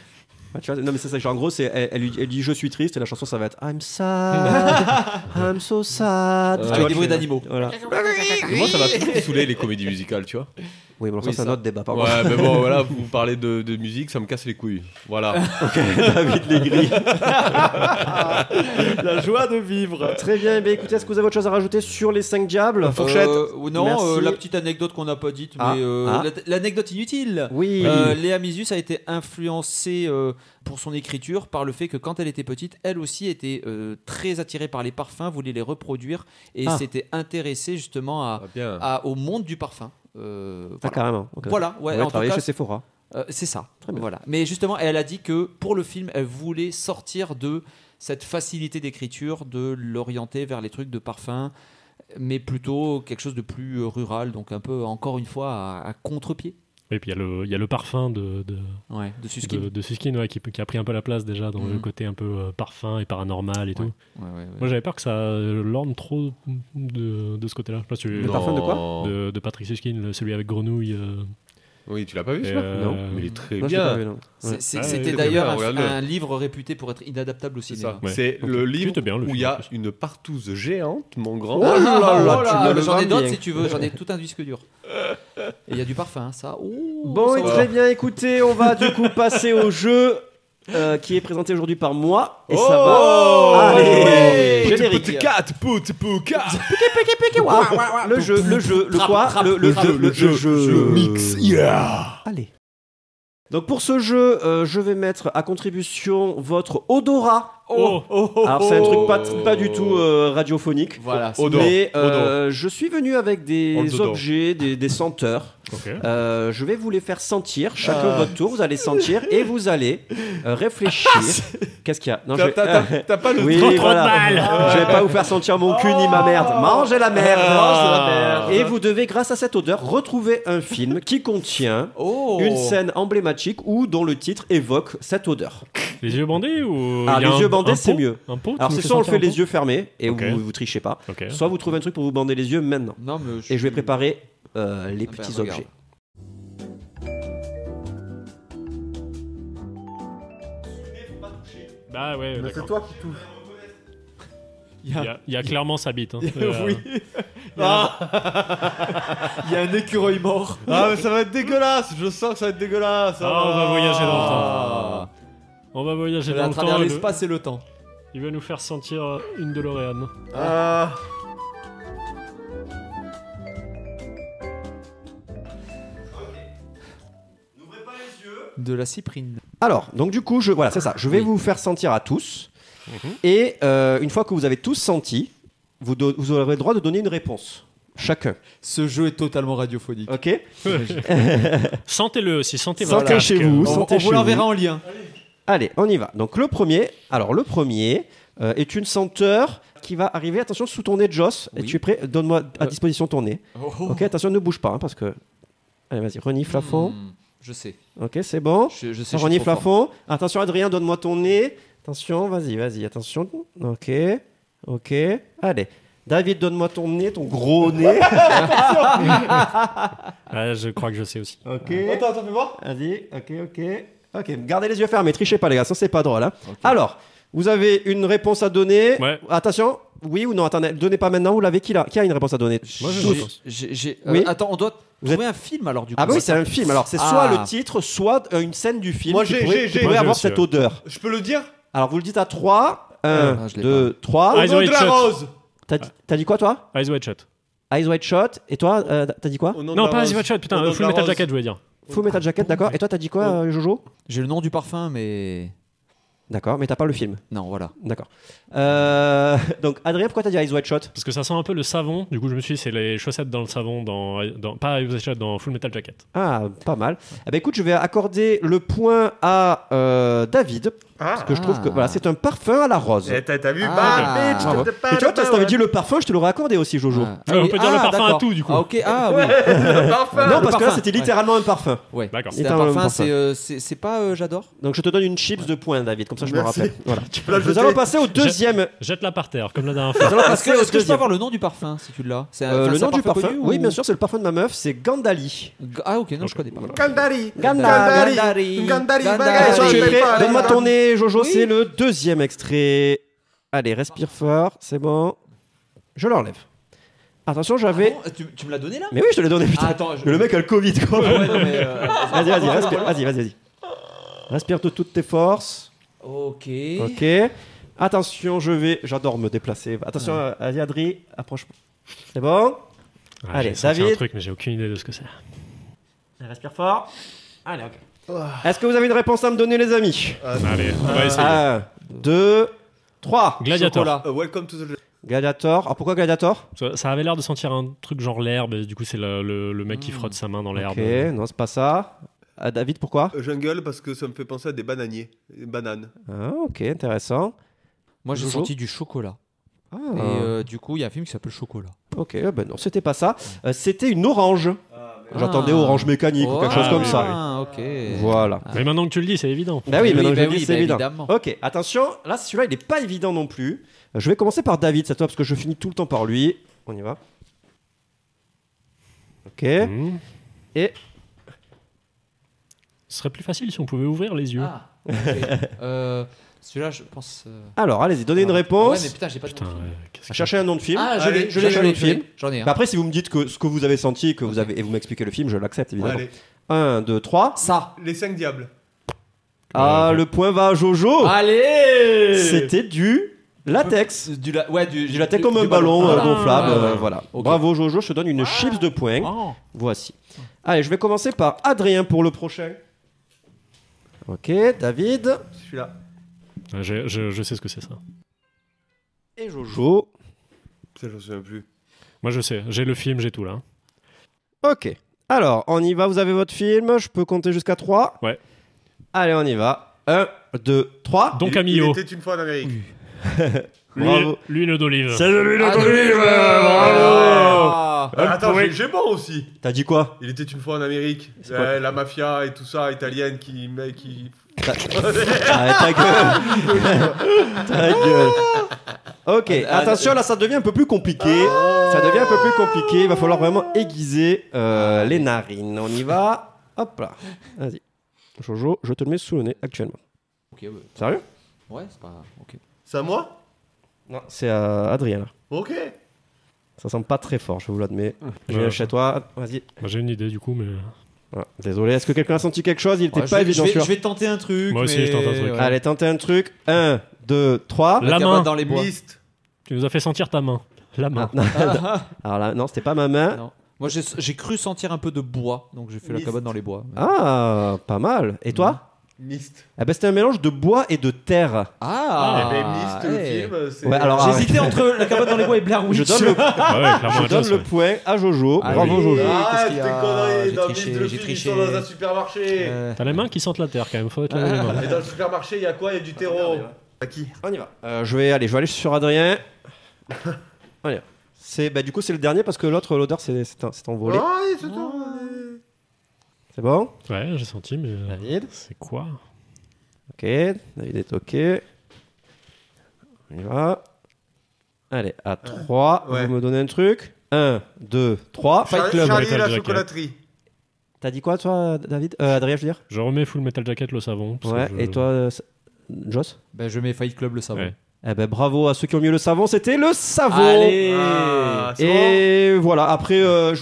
Tu vois, non mais c'est ça, genre en gros elle dit je suis triste et la chanson ça va être I'm sad, I'm so sad. Avec des bruits d'animaux. Voilà. Mais moi ça m'a toujours saoulé les comédies musicales, tu vois. Oui, bon, ça c'est un autre débat. Par ouais, mais bon, voilà, vous parlez de musique, ça me casse les couilles. Voilà. Ok, David Legris. La joie de vivre. Très bien, eh écoutez, est-ce que vous avez autre chose à rajouter sur les 5 diables? Fourchette. Non, la petite anecdote qu'on n'a pas dite, mais l'anecdote inutile. Oui. Léa Mysius a été influencée pour son écriture par le fait que quand elle était petite, elle aussi était très attirée par les parfums, voulait les reproduire et s'était intéressée justement au monde du parfum. Voilà. Carrément. Okay. Voilà, ouais. On va travailler chez Sephora. C'est ça. Très bien. Voilà. Mais justement, elle a dit que pour le film, elle voulait sortir de cette facilité d'écriture, de l'orienter vers les trucs de parfum, mais plutôt quelque chose de plus rural, donc un peu encore une fois à contre-pied. Et puis il y a le parfum de Susskind, qui a pris un peu la place déjà dans le côté un peu parfum et paranormal et tout. Ouais. Moi j'avais peur que ça lorne trop de ce côté-là. Le parfum de quoi? De Patrick Susskind, celui avec Grenouille. Oui, tu l'as pas vu celui-là? Non, mais il est très non, bien. C'était d'ailleurs un livre réputé pour être inadaptable au cinéma. C'est le livre où il y a une partouze géante, mon grand. Oh là là, j'en ai d'autres si tu veux, j'en ai tout un disque dur. Et il y a du parfum, ça. Bon, et très bien, écoutez, on va du coup passer au jeu qui est présenté aujourd'hui par moi. Et ça va. Allez, générique. Le jeu, le jeu. Mix, Allez. Donc pour ce jeu, je vais mettre à contribution votre odorat. Alors c'est un truc pas du tout radiophonique. Voilà. Mais je suis venu avec des objets, des senteurs. Okay. Je vais vous les faire sentir, chacun votre tour. Vous allez sentir et vous allez réfléchir. Qu'est-ce qu'il y a? Non, t'as pas le trop de balles. Je vais pas vous faire sentir mon cul ni ma merde. Mangez la merde. Et vous devez, grâce à cette odeur, retrouver un film qui contient une scène emblématique ou dont le titre évoque cette odeur. Les yeux bandés ou les yeux bandés, c'est mieux. Alors c'est soit on le fait les yeux fermés et vous trichez pas, soit vous trouvez un truc pour vous bander les yeux maintenant. Non, mais et je vais préparer les petits objets. Bah ouais, mais c'est toi qui touches. Il y a clairement sa bite. Hein. Oui. Il y a un écureuil mort. Ah, mais ça va être dégueulasse. Je sens que ça va être dégueulasse. On va voyager dans le temps. On va voyager dans le temps. À travers l'espace et le temps. Il va nous faire sentir une DeLorean. De la cyprine. Alors, donc du coup, voilà, c'est ça. Je vais vous faire sentir à tous. Et une fois que vous avez tous senti, vous aurez le droit de donner une réponse. Chacun. Ce jeu est totalement radiophonique. Ok. Sentez-le aussi, sentez chez vous. On vous l'enverra en lien. Allez, on y va. Donc le premier est une senteur qui va arriver. Attention, sous ton nez, Joss. Oui. Et tu es prêt? Donne-moi à disposition ton nez. Ok, attention, ne bouge pas, parce que. Allez, vas-y, renifle à fond. Je sais. Ok, c'est bon. Je sais. Renifle à fond. Attention, Adrien, donne-moi ton nez. Attention, vas-y, attention. Ok. Allez. David, donne-moi ton nez, ton gros nez. Je crois que je sais aussi. Ok. Attends, fais voir. Vas-y, ok. Gardez les yeux fermés, trichez pas les gars, ça c'est pas drôle. Hein. Okay. Alors, vous avez une réponse à donner. Ouais. Attention, oui ou non? Attendez, donnez pas maintenant, vous l'avez qui a une réponse à donner? Moi j'ai une réponse. Oui. Attends, on doit trouver un film alors du coup. Ah bah oui, c'est un film. Alors c'est soit le titre, soit une scène du film qui pourrait avoir cette odeur. Je peux le dire? Alors vous le dites à 3. 1, 2, 3. Au nom de la rose. T'as dit quoi toi? Eyes Wide Shut. Eyes Wide Shut. Et toi, t'as dit quoi? Non, pas Eyes Wide Shut, putain, Full Metal Jacket, je voulais dire. Full Metal Jacket, d'accord. Et toi, t'as dit quoi, Jojo? J'ai le nom du parfum, mais. D'accord, mais t'as pas le film. Non, voilà. D'accord. Donc, Adrien, pourquoi t'as dit Eyes Wide Shut? Parce que ça sent un peu le savon. Du coup, je me suis dit, c'est les chaussettes dans le savon, pas Eyes Wide Shut, dans Full Metal Jacket. Ah, pas mal. Eh ben, écoute, je vais accorder le point à David. Parce que je trouve que voilà, c'est un parfum à la rose. T'as vu? Mais tu vois, si t'avais dit le parfum, je te l'aurais accordé aussi, Jojo. On peut dire le parfum à tout, du coup. Ah, ok. Ah, oui. Le parfum. Non, parce que là, c'était littéralement un parfum. Ouais. D'accord. C'est un parfum, c'est pas j'adore. Donc, je te donne une chips de points, David. Comme ça, je me Merci. rappelle. Voilà. Tu peux la Nous jeter. allons passer au deuxième. Jette-la par terre, comme la dernière fois. Est-ce que je peux avoir le nom du parfum, si tu l'as? Le nom du parfum? connu, Oui, ou- bien sûr, c'est le parfum de ma meuf. C'est Gandali. Ah, ok, non, je connais pas. Gandari. Gandari. Gandari. Est-ce que tu es prêt? Donne-moi ton nez, Jojo. Oui. C'est le deuxième extrait. Allez, respire fort. C'est bon. Je l'enlève. Attention, j'avais. Ah bon, tu me l'as donné là? Mais oui, je te l'ai donné, putain. Ah, attends, Mais le mec a le Covid, quoi. Ouais, non, mais, Vas-y, respire. Vas-y. Respire de toutes tes forces. Ok. Ok. Attention, j'adore me déplacer. Attention, vas-y, Adri, approche. C'est bon? Allez, j'ai senti David. un truc, mais j'ai aucune idée de ce que c'est. Respire fort. Allez, ok. Est-ce que vous avez une réponse à me donner, les amis? Allez, on va essayer. 1, 2, 3. Gladiator. Chocolat. Welcome to the... Gladiator. Alors pourquoi Gladiator? Ça avait l'air de sentir un truc genre l'herbe, et du coup, c'est le mec qui frotte sa main dans l'herbe. Ok, non, c'est pas ça. David, pourquoi? Jungle, parce que ça me fait penser à des bananiers. Des bananes. Ah, ok, intéressant. Moi, j'ai Jojo. senti du chocolat. Ah. Et du coup, il y a un film qui s'appelle Chocolat. Ok, ben non, c'était pas ça. C'était une orange. J'attendais orange mécanique ou quelque chose comme ça. Ah, ok. Voilà. Mais maintenant que tu le dis, c'est évident. Bah oui, maintenant que je le oui, dis, c'est évident. évidemment. Ok, attention, là celui-là il est pas évident non plus. Je vais commencer par David cette fois parce que je finis tout le temps par lui. On y va. Ok. Et Ce serait plus facile si on pouvait ouvrir les yeux. Ah, ok. Celui-là, je pense. alors, allez-y, donnez une réponse. Ouais, mais putain, j'ai pas de nom de film. Cherchez un nom de film. Ah, je Allez, l'ai, cherchez un nom de film. J'en ai un. Bah après, si vous me dites que ce que vous avez senti que vous avez, et vous m'expliquez le film, je l'accepte évidemment. Allez. 1, 2, 3. Ça. Les 5 diables. Ah, le point va à Jojo. Allez. C'était du latex. Du latex comme un ballon gonflable. Voilà. Ok. Bravo Jojo, je te donne une chips de points. Oh. Voici. Allez, je vais commencer par Adrien pour le prochain. Ok, David. Celui-là. Je sais ce que c'est ça. Et Jojo. Ça, je me souviens plus. Moi, je sais. J'ai le film, j'ai tout là. Ok. Alors, on y va, vous avez votre film. Je peux compter jusqu'à 3. Ouais. Allez, on y va. 1, 2, 3. Don Camillo. Il était une fois en Amérique. Bravo. L'huile d'olive. C'est de l'huile d'olive. Bravo. Attends, j'ai bon aussi. T'as dit quoi? Il était une fois en Amérique. quoi La mafia et tout ça, italienne qui... Ah, ta gueule. Ta gueule. Ok, attention, là ça devient un peu plus compliqué. Ça devient un peu plus compliqué. Il va falloir vraiment aiguiser les narines. On y va. Hop là. Vas-y. Jojo, je te le mets sous le nez actuellement. Ok, ouais. Sérieux? Ouais, c'est pas. Ok. C'est à moi? Non, c'est à Adrien là. Ok. Ça semble pas très fort, je vous l'admets. Je viens chez toi. Vas-y. Moi, j'ai une idée du coup, mais. Voilà. Désolé, est-ce que quelqu'un a senti quelque chose? Il était Ouais, pas évident. je vais tenter un truc. Moi aussi, mais- je tente un truc. ouais. Allez, tentez un truc. 1, 2, 3. La cabane main. dans les bois. Mist. Tu nous as fait sentir ta main. La main. Alors là, non, c'était pas ma main. Non. Moi, j'ai cru sentir un peu de bois, donc j'ai fait la Mist. cabane dans les bois. Ah, pas mal. Et toi? Mist. Eh ben, c'était un mélange de bois et de terre. Ah. Eh ben, Mist, le hey. film, c'est... Ouais, alors, J'hésitais entre la cabane dans les bois et Blair Witch. Je donne le, Ah ouais, clairement, je donne Joss, le ouais. point à Jojo. Ah Bravo oui. Jojo. Ah, Qu'est-ce tes qu'il y a conneries. J'ai Dans triché, Mist, le j'ai film, ils triché. sont dans un supermarché. T'as les mains qui sentent la terre quand même. Faut être laver les mains. Et dans le supermarché, il y a quoi? Il y a du terreau. À qui? On y va. Je vais aller sur Adrien. On y va. Du coup, c'est le dernier parce que l'autre, l'odeur, s'est envolée. Ah, c'est tout. C'est bon? Ouais, j'ai senti, mais. David. C'est quoi? Ok. David est ok. On y va. Allez, à 3, ouais. vous me donnez un truc. 1, 2, 3. Fight Club. Charlie et Metal la Jacket. chocolaterie. T'as dit quoi, toi, David? Adrien, je veux dire? Je remets Full Metal Jacket, le savon. parce Ouais, que je- et toi, Joss? Ben, je mets Fight Club le savon. Ouais. Eh ben, bravo à ceux qui ont mis le savon, c'était le savon! Allez. Ah, c'est Et voilà, après, alors,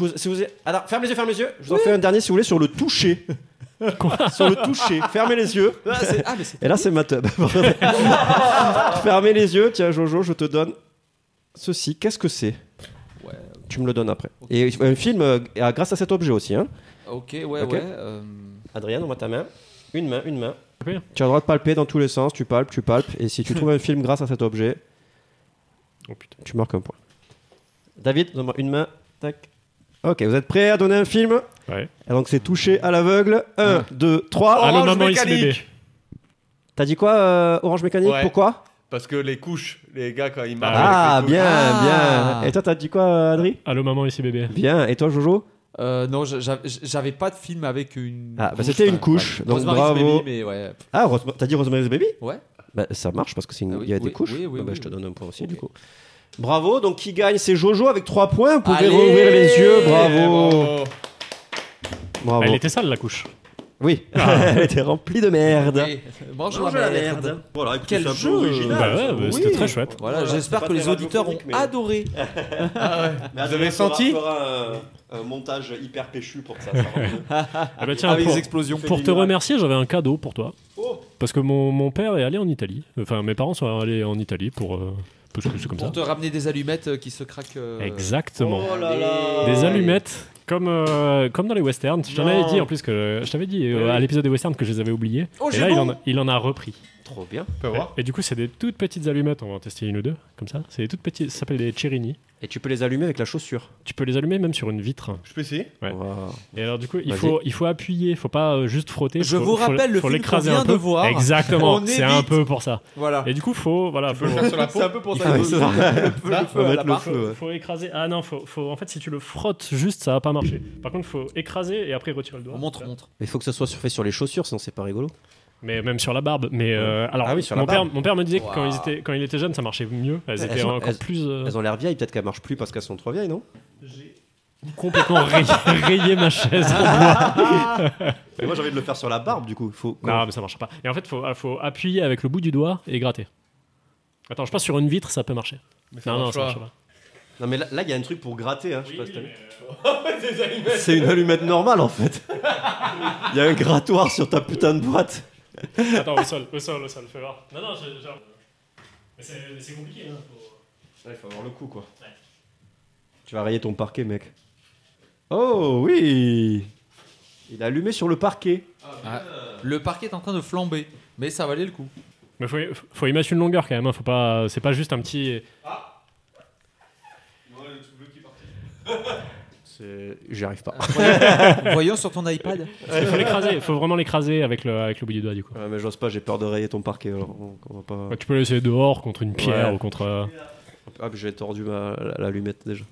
fermez les yeux. Je vous en fais un dernier si vous voulez sur le toucher. Sur le toucher. Fermez les yeux. Et là, c'est ma tub. Fermez les yeux. Tiens, Jojo, je te donne ceci. Qu'est-ce que c'est? Ouais. Tu me le donnes après. Et un film grâce à cet objet aussi. Hein. Ok, ouais. Adrien, on voit ta main. Une main. Tu as le droit de palper dans tous les sens, tu palpes. Et si tu trouves un film grâce à cet objet, tu marques un point. David, donne-moi une main. Tac. Ok, vous êtes prêts à donner un film? Ouais. Et donc c'est touché à l'aveugle. 1, 2, 3. Allô, Orange maman, ici Mécanique. bébé. T'as dit quoi, Orange Mécanique? Ouais. Pourquoi? Parce que les couches, les gars, quand ils marchent. Ah, avec les couches. bien. Et toi, t'as dit quoi, Adri? Allô, maman, ici bébé. Bien. Et toi, Jojo? Non, j'avais pas de film avec une. Ah, bah c'était une couche. Donc Rosemary's bravo. Baby, mais ouais. Ah, t'as dit Rosemary's Baby? Ouais. Bah, ça marche parce qu'il oui, y a des oui, couches. oui, Ah bah, oui, je te oui. donne un point aussi, du coup. Bravo. Donc qui gagne? C'est Jojo avec 3 points. Vous pouvez Allez. rouvrir les yeux. Bravo. Bravo. Elle était sale, la couche. Oui. Elle était remplie de merde. Oui. Mange la merde. Voilà, écoutez, Quel c'est un peu jeu. original. Bah ouais, Oui. c'était très chouette. Voilà, Voilà, j'espère c'est que pas les très auditeurs ont radiophonique, mais- adoré. Mais Vous avez senti? un montage hyper péchu pour que ça. Ah bah tiens, Avec pour, des explosions. pour te remercier, j'avais un cadeau pour toi. Oh. Parce que mon père est allé en Italie. Enfin, mes parents sont allés en Italie pour. Parce que c'est comme Pour ça. te ramener des allumettes qui se craquent. Exactement. Oh là là. Des allumettes, comme dans les westerns. Je t'en avais dit en plus que. Je t'avais dit à l'épisode des westerns que je les avais oubliés. Oh, et j'ai là, bon. il en a repris. Trop bien. Tu peux voir. Et du coup, c'est des toutes petites allumettes. On va en tester une ou deux, comme ça. C'est des toutes petites. Ça s'appelle des Cerini. Et tu peux les allumer avec la chaussure. Tu peux les allumer même sur une vitre. Je peux essayer? Ouais. Wow. Et alors, du coup, Vas-y. il faut appuyer. Il faut pas juste frotter. Je faut- vous faut- rappelle le faut film l'écraser qu'on vient un peu. de voir. Exactement. On C'est évite. un peu pour ça. Voilà. Et du coup, faut. Voilà, faut. le faire sur la peau. C'est un peu pour Il ça. faut- c'est ça. Le Faut mettre le feu. ouais. Faut écraser. Ah non, faut. En fait, si tu le frottes juste, ça va pas marcher. Par contre, faut écraser et après retirer le doigt. Montre. Mais il faut que ça soit fait sur les chaussures, sinon c'est pas rigolo. Mais même sur la barbe. Mais alors, Ah oui, sur la barbe. mon père me disait que Waouh. quand il était jeune, ça marchait mieux. Elles étaient sont- encore plus. Elles ont l'air vieilles, peut-être qu'elles marchent plus parce qu'elles sont trop vieilles, non? J'ai complètement rayé ma chaise. Mais moi j'ai envie de le faire sur la barbe du coup. Faut... Non, mais ça marche pas. Et en fait, faut appuyer avec le bout du doigt et gratter. Attends, je pense sur une vitre, ça peut marcher. Mais ça Non, marche ça pas. marche pas. Non mais là il y a un truc pour gratter, hein. Je sais pas si t'as vu. C'est une allumette normale en fait. Il y a un grattoir sur ta putain de boîte. Attends, au sol, fais voir. Non, genre. Mais c'est compliqué, hein. Il faut avoir le coup quoi. Ouais. Tu vas rayer ton parquet, mec. Oh oui. Il a allumé sur le parquet. Ah, le parquet est en train de flamber, mais ça valait le coup. Mais faut y mettre une longueur quand même, hein. Faut pas, c'est pas juste un petit. J'y arrive pas. Voyons sur ton iPad. Il faut l'écraser, faut vraiment l'écraser avec le bout du doigt du coup. Ouais, mais j'ose pas, j'ai peur de rayer ton parquet. Alors on va pas... Ouais, tu peux le laisser dehors contre une pierre Ouais. ou contre. Ah, puis j'ai tordu l'allumette déjà.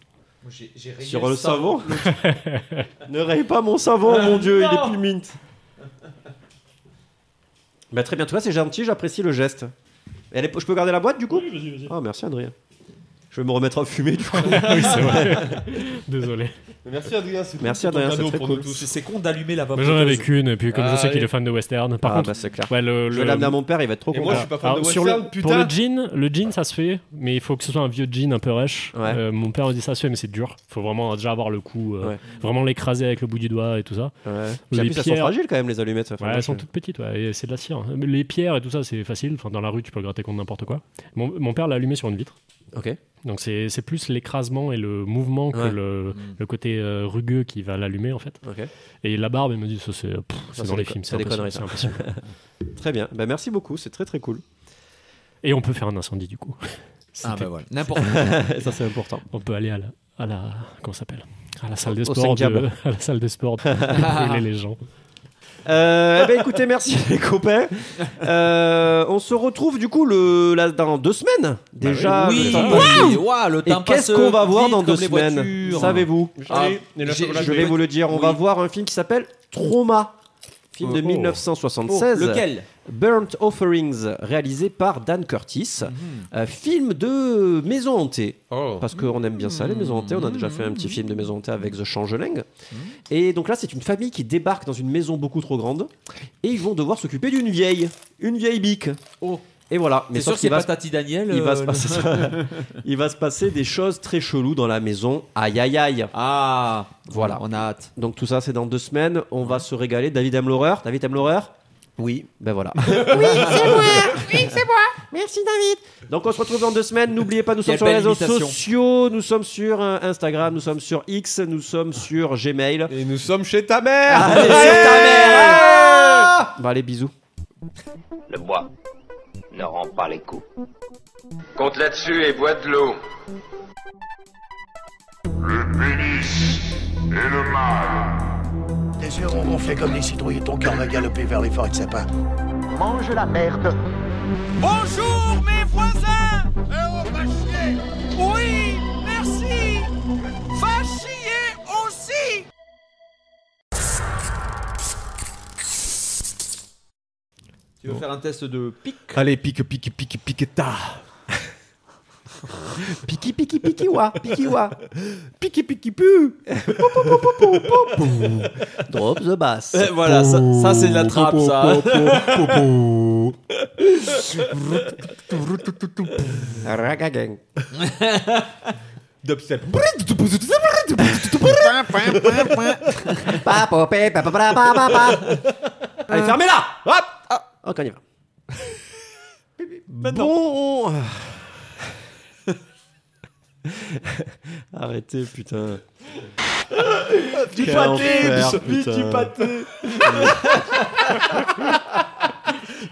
J'ai rayé Sur le savon. Ne raye pas mon savon, mon dieu, il est plus mint. Bah, très bien, toi c'est gentil, j'apprécie le geste. Je peux garder la boîte du coup? Oui, vas-y. Ah, merci Adrien. Je vais me remettre à fumer du coup. Oui, c'est vrai. Désolé. Merci Adrien. Merci Adrien, c'est très cool. C'est con d'allumer la Mais vapoteuse. j'en avais qu'une, et puis comme je sais qu'il allez. est fan de western. Par Ah, contre, bah c'est clair. ouais, Je vais l'amener à mon père, il va être trop Et content. moi je suis pas fan Alors, de sur western, pour putain. le jean ça se fait, mais il faut que ce soit un vieux jean un peu rêche. Ouais. Mon père me dit ça se fait, mais c'est dur. Faut vraiment déjà avoir le coup, Ouais. vraiment l'écraser avec le bout du doigt et tout ça. Ouais. Les Puis en plus, elles sont pierres- fragiles quand même les allumettes. Enfin, Ouais, moi, elles sont je- toutes petites, ouais, et c'est de la cire. Les pierres et tout ça, c'est facile. Enfin, dans la rue, tu peux le gratter contre n'importe quoi. Mon père l'a allumé sur une vitre. Ok. Donc c'est plus l'écrasement et le mouvement que Ouais. le côté rugueux qui va l'allumer en fait. Ok. Et la barbe, il me dit ça c'est dans les films, c'est des conneries, ça. impossible. Très bien. Bah, merci beaucoup, c'est très très cool. Et on peut faire un incendie du coup. Ah bah voilà, n'importe Ça c'est important. On peut aller à la comment ça s'appelle, à la salle des Au sports, Cinq Diables. à la salle des sports, brûler les gens. Écoutez, merci les copains. On se retrouve du coup dans 2 semaines. Déjà, Oui, le temps passe vite. waouh, le Et temps passe qu'est-ce qu'on va voir vite dans 2 comme les semaines? voitures. Savez-vous? Je vais vous le dire, on va voir un film qui s'appelle Trauma. Film de 1976. Lequel? Burnt Offerings, réalisé par Dan Curtis. Film de maison hantée. Parce qu'on aime bien ça, les maisons hantées. On a déjà fait un petit film de maison hantée avec The Changeling. Et donc là, c'est une famille qui débarque dans une maison beaucoup trop grande. Et ils vont devoir s'occuper d'une vieille bique. Oh. Et voilà. Mais sûr que c'est pas Tati Daniel. Il va se passer il va se passer des choses très cheloues dans la maison. Aïe aïe aïe. Ah, Voilà. on a hâte. Donc tout ça, c'est dans 2 semaines. On va se régaler. David aime l'horreur. David aime l'horreur. Oui. Ben voilà. Oui, c'est moi. Oui, c'est moi. Merci, David. Donc on se retrouve dans 2 semaines. N'oubliez pas, nous sommes Quelle sur les belle réseaux imitation. sociaux. Nous sommes sur Instagram, nous sommes sur X, nous sommes sur Gmail. Et nous sommes chez ta mère. Allez, sur ta mère. Bah allez, bisous. Le bois ne rend pas les coups. Compte là-dessus et bois de l'eau. Le pénis et le mal. Tes yeux vont gonfler comme des citrouilles et ton cœur va galoper vers les forêts de sapin. Mange la merde. Bonjour, mes voisins. On va chier. Oui, merci. Va chier aussi. Tu veux faire un test de pique? Allez, pique, ta. Piki piki piki wa, piki wa. Piki, pu. Drop the bass. Voilà, ça c'est de la trappe, ça. Ragagang. Dubstep. Allez, fermez-la. Hop. Ok, on y va. Bon. Arrêtez, putain. Du Quel pâté, enfer, vite, putain. du pâté.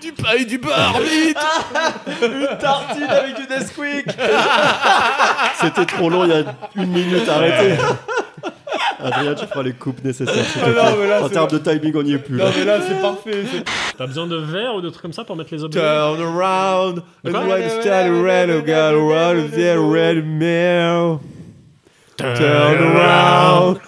Du pain et du beurre, vite. Une tartine avec du Nesquik. C'était trop long, il y a 1 minute, arrêtez. Adrien, tu feras les coupes nécessaires. s'il te Ah non, plaît. mais là, en c'est termes de timing, on n'y est plus. Non Là. mais là c'est parfait. T'as besoin de verre ou de trucs comme ça pour mettre les objets? Turn around and Quoi? when you stand around, you got around the red mail. Turn around.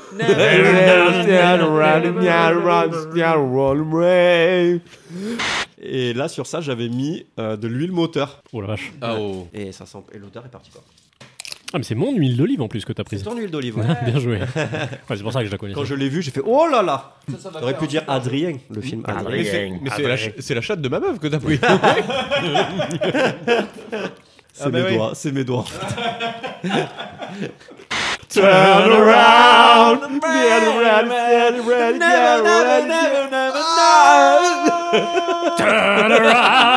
Et là, sur ça, j'avais mis de l'huile moteur. Oh la vache. Ah oh. Et ça sent... et l'odeur est partie, quoi. Ah, mais c'est mon huile d'olive en plus que t'as prise. C'est ton huile d'olive, ouais. Bien joué. Ouais, c'est pour ça que je la connais. Quand je l'ai vu, j'ai fait oh là là. T'aurais pu dire Adrien, le film Adrien. Mais c'est la chatte de ma meuf que t'as pris. C'est mes doigts, c'est mes doigts. Turn around, Turn around.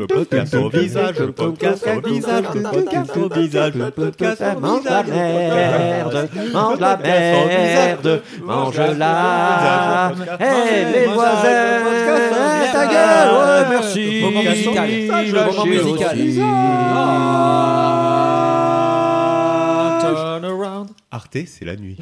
Podcast au visage, le podcast au visage, le podcast au visage, le podcast au mange la merde, mange la merde, mange-la. Hey les voisins, ta gueule, ouais, merci. Moment musical. Le moment musical. Turn around. Arte, c'est la nuit.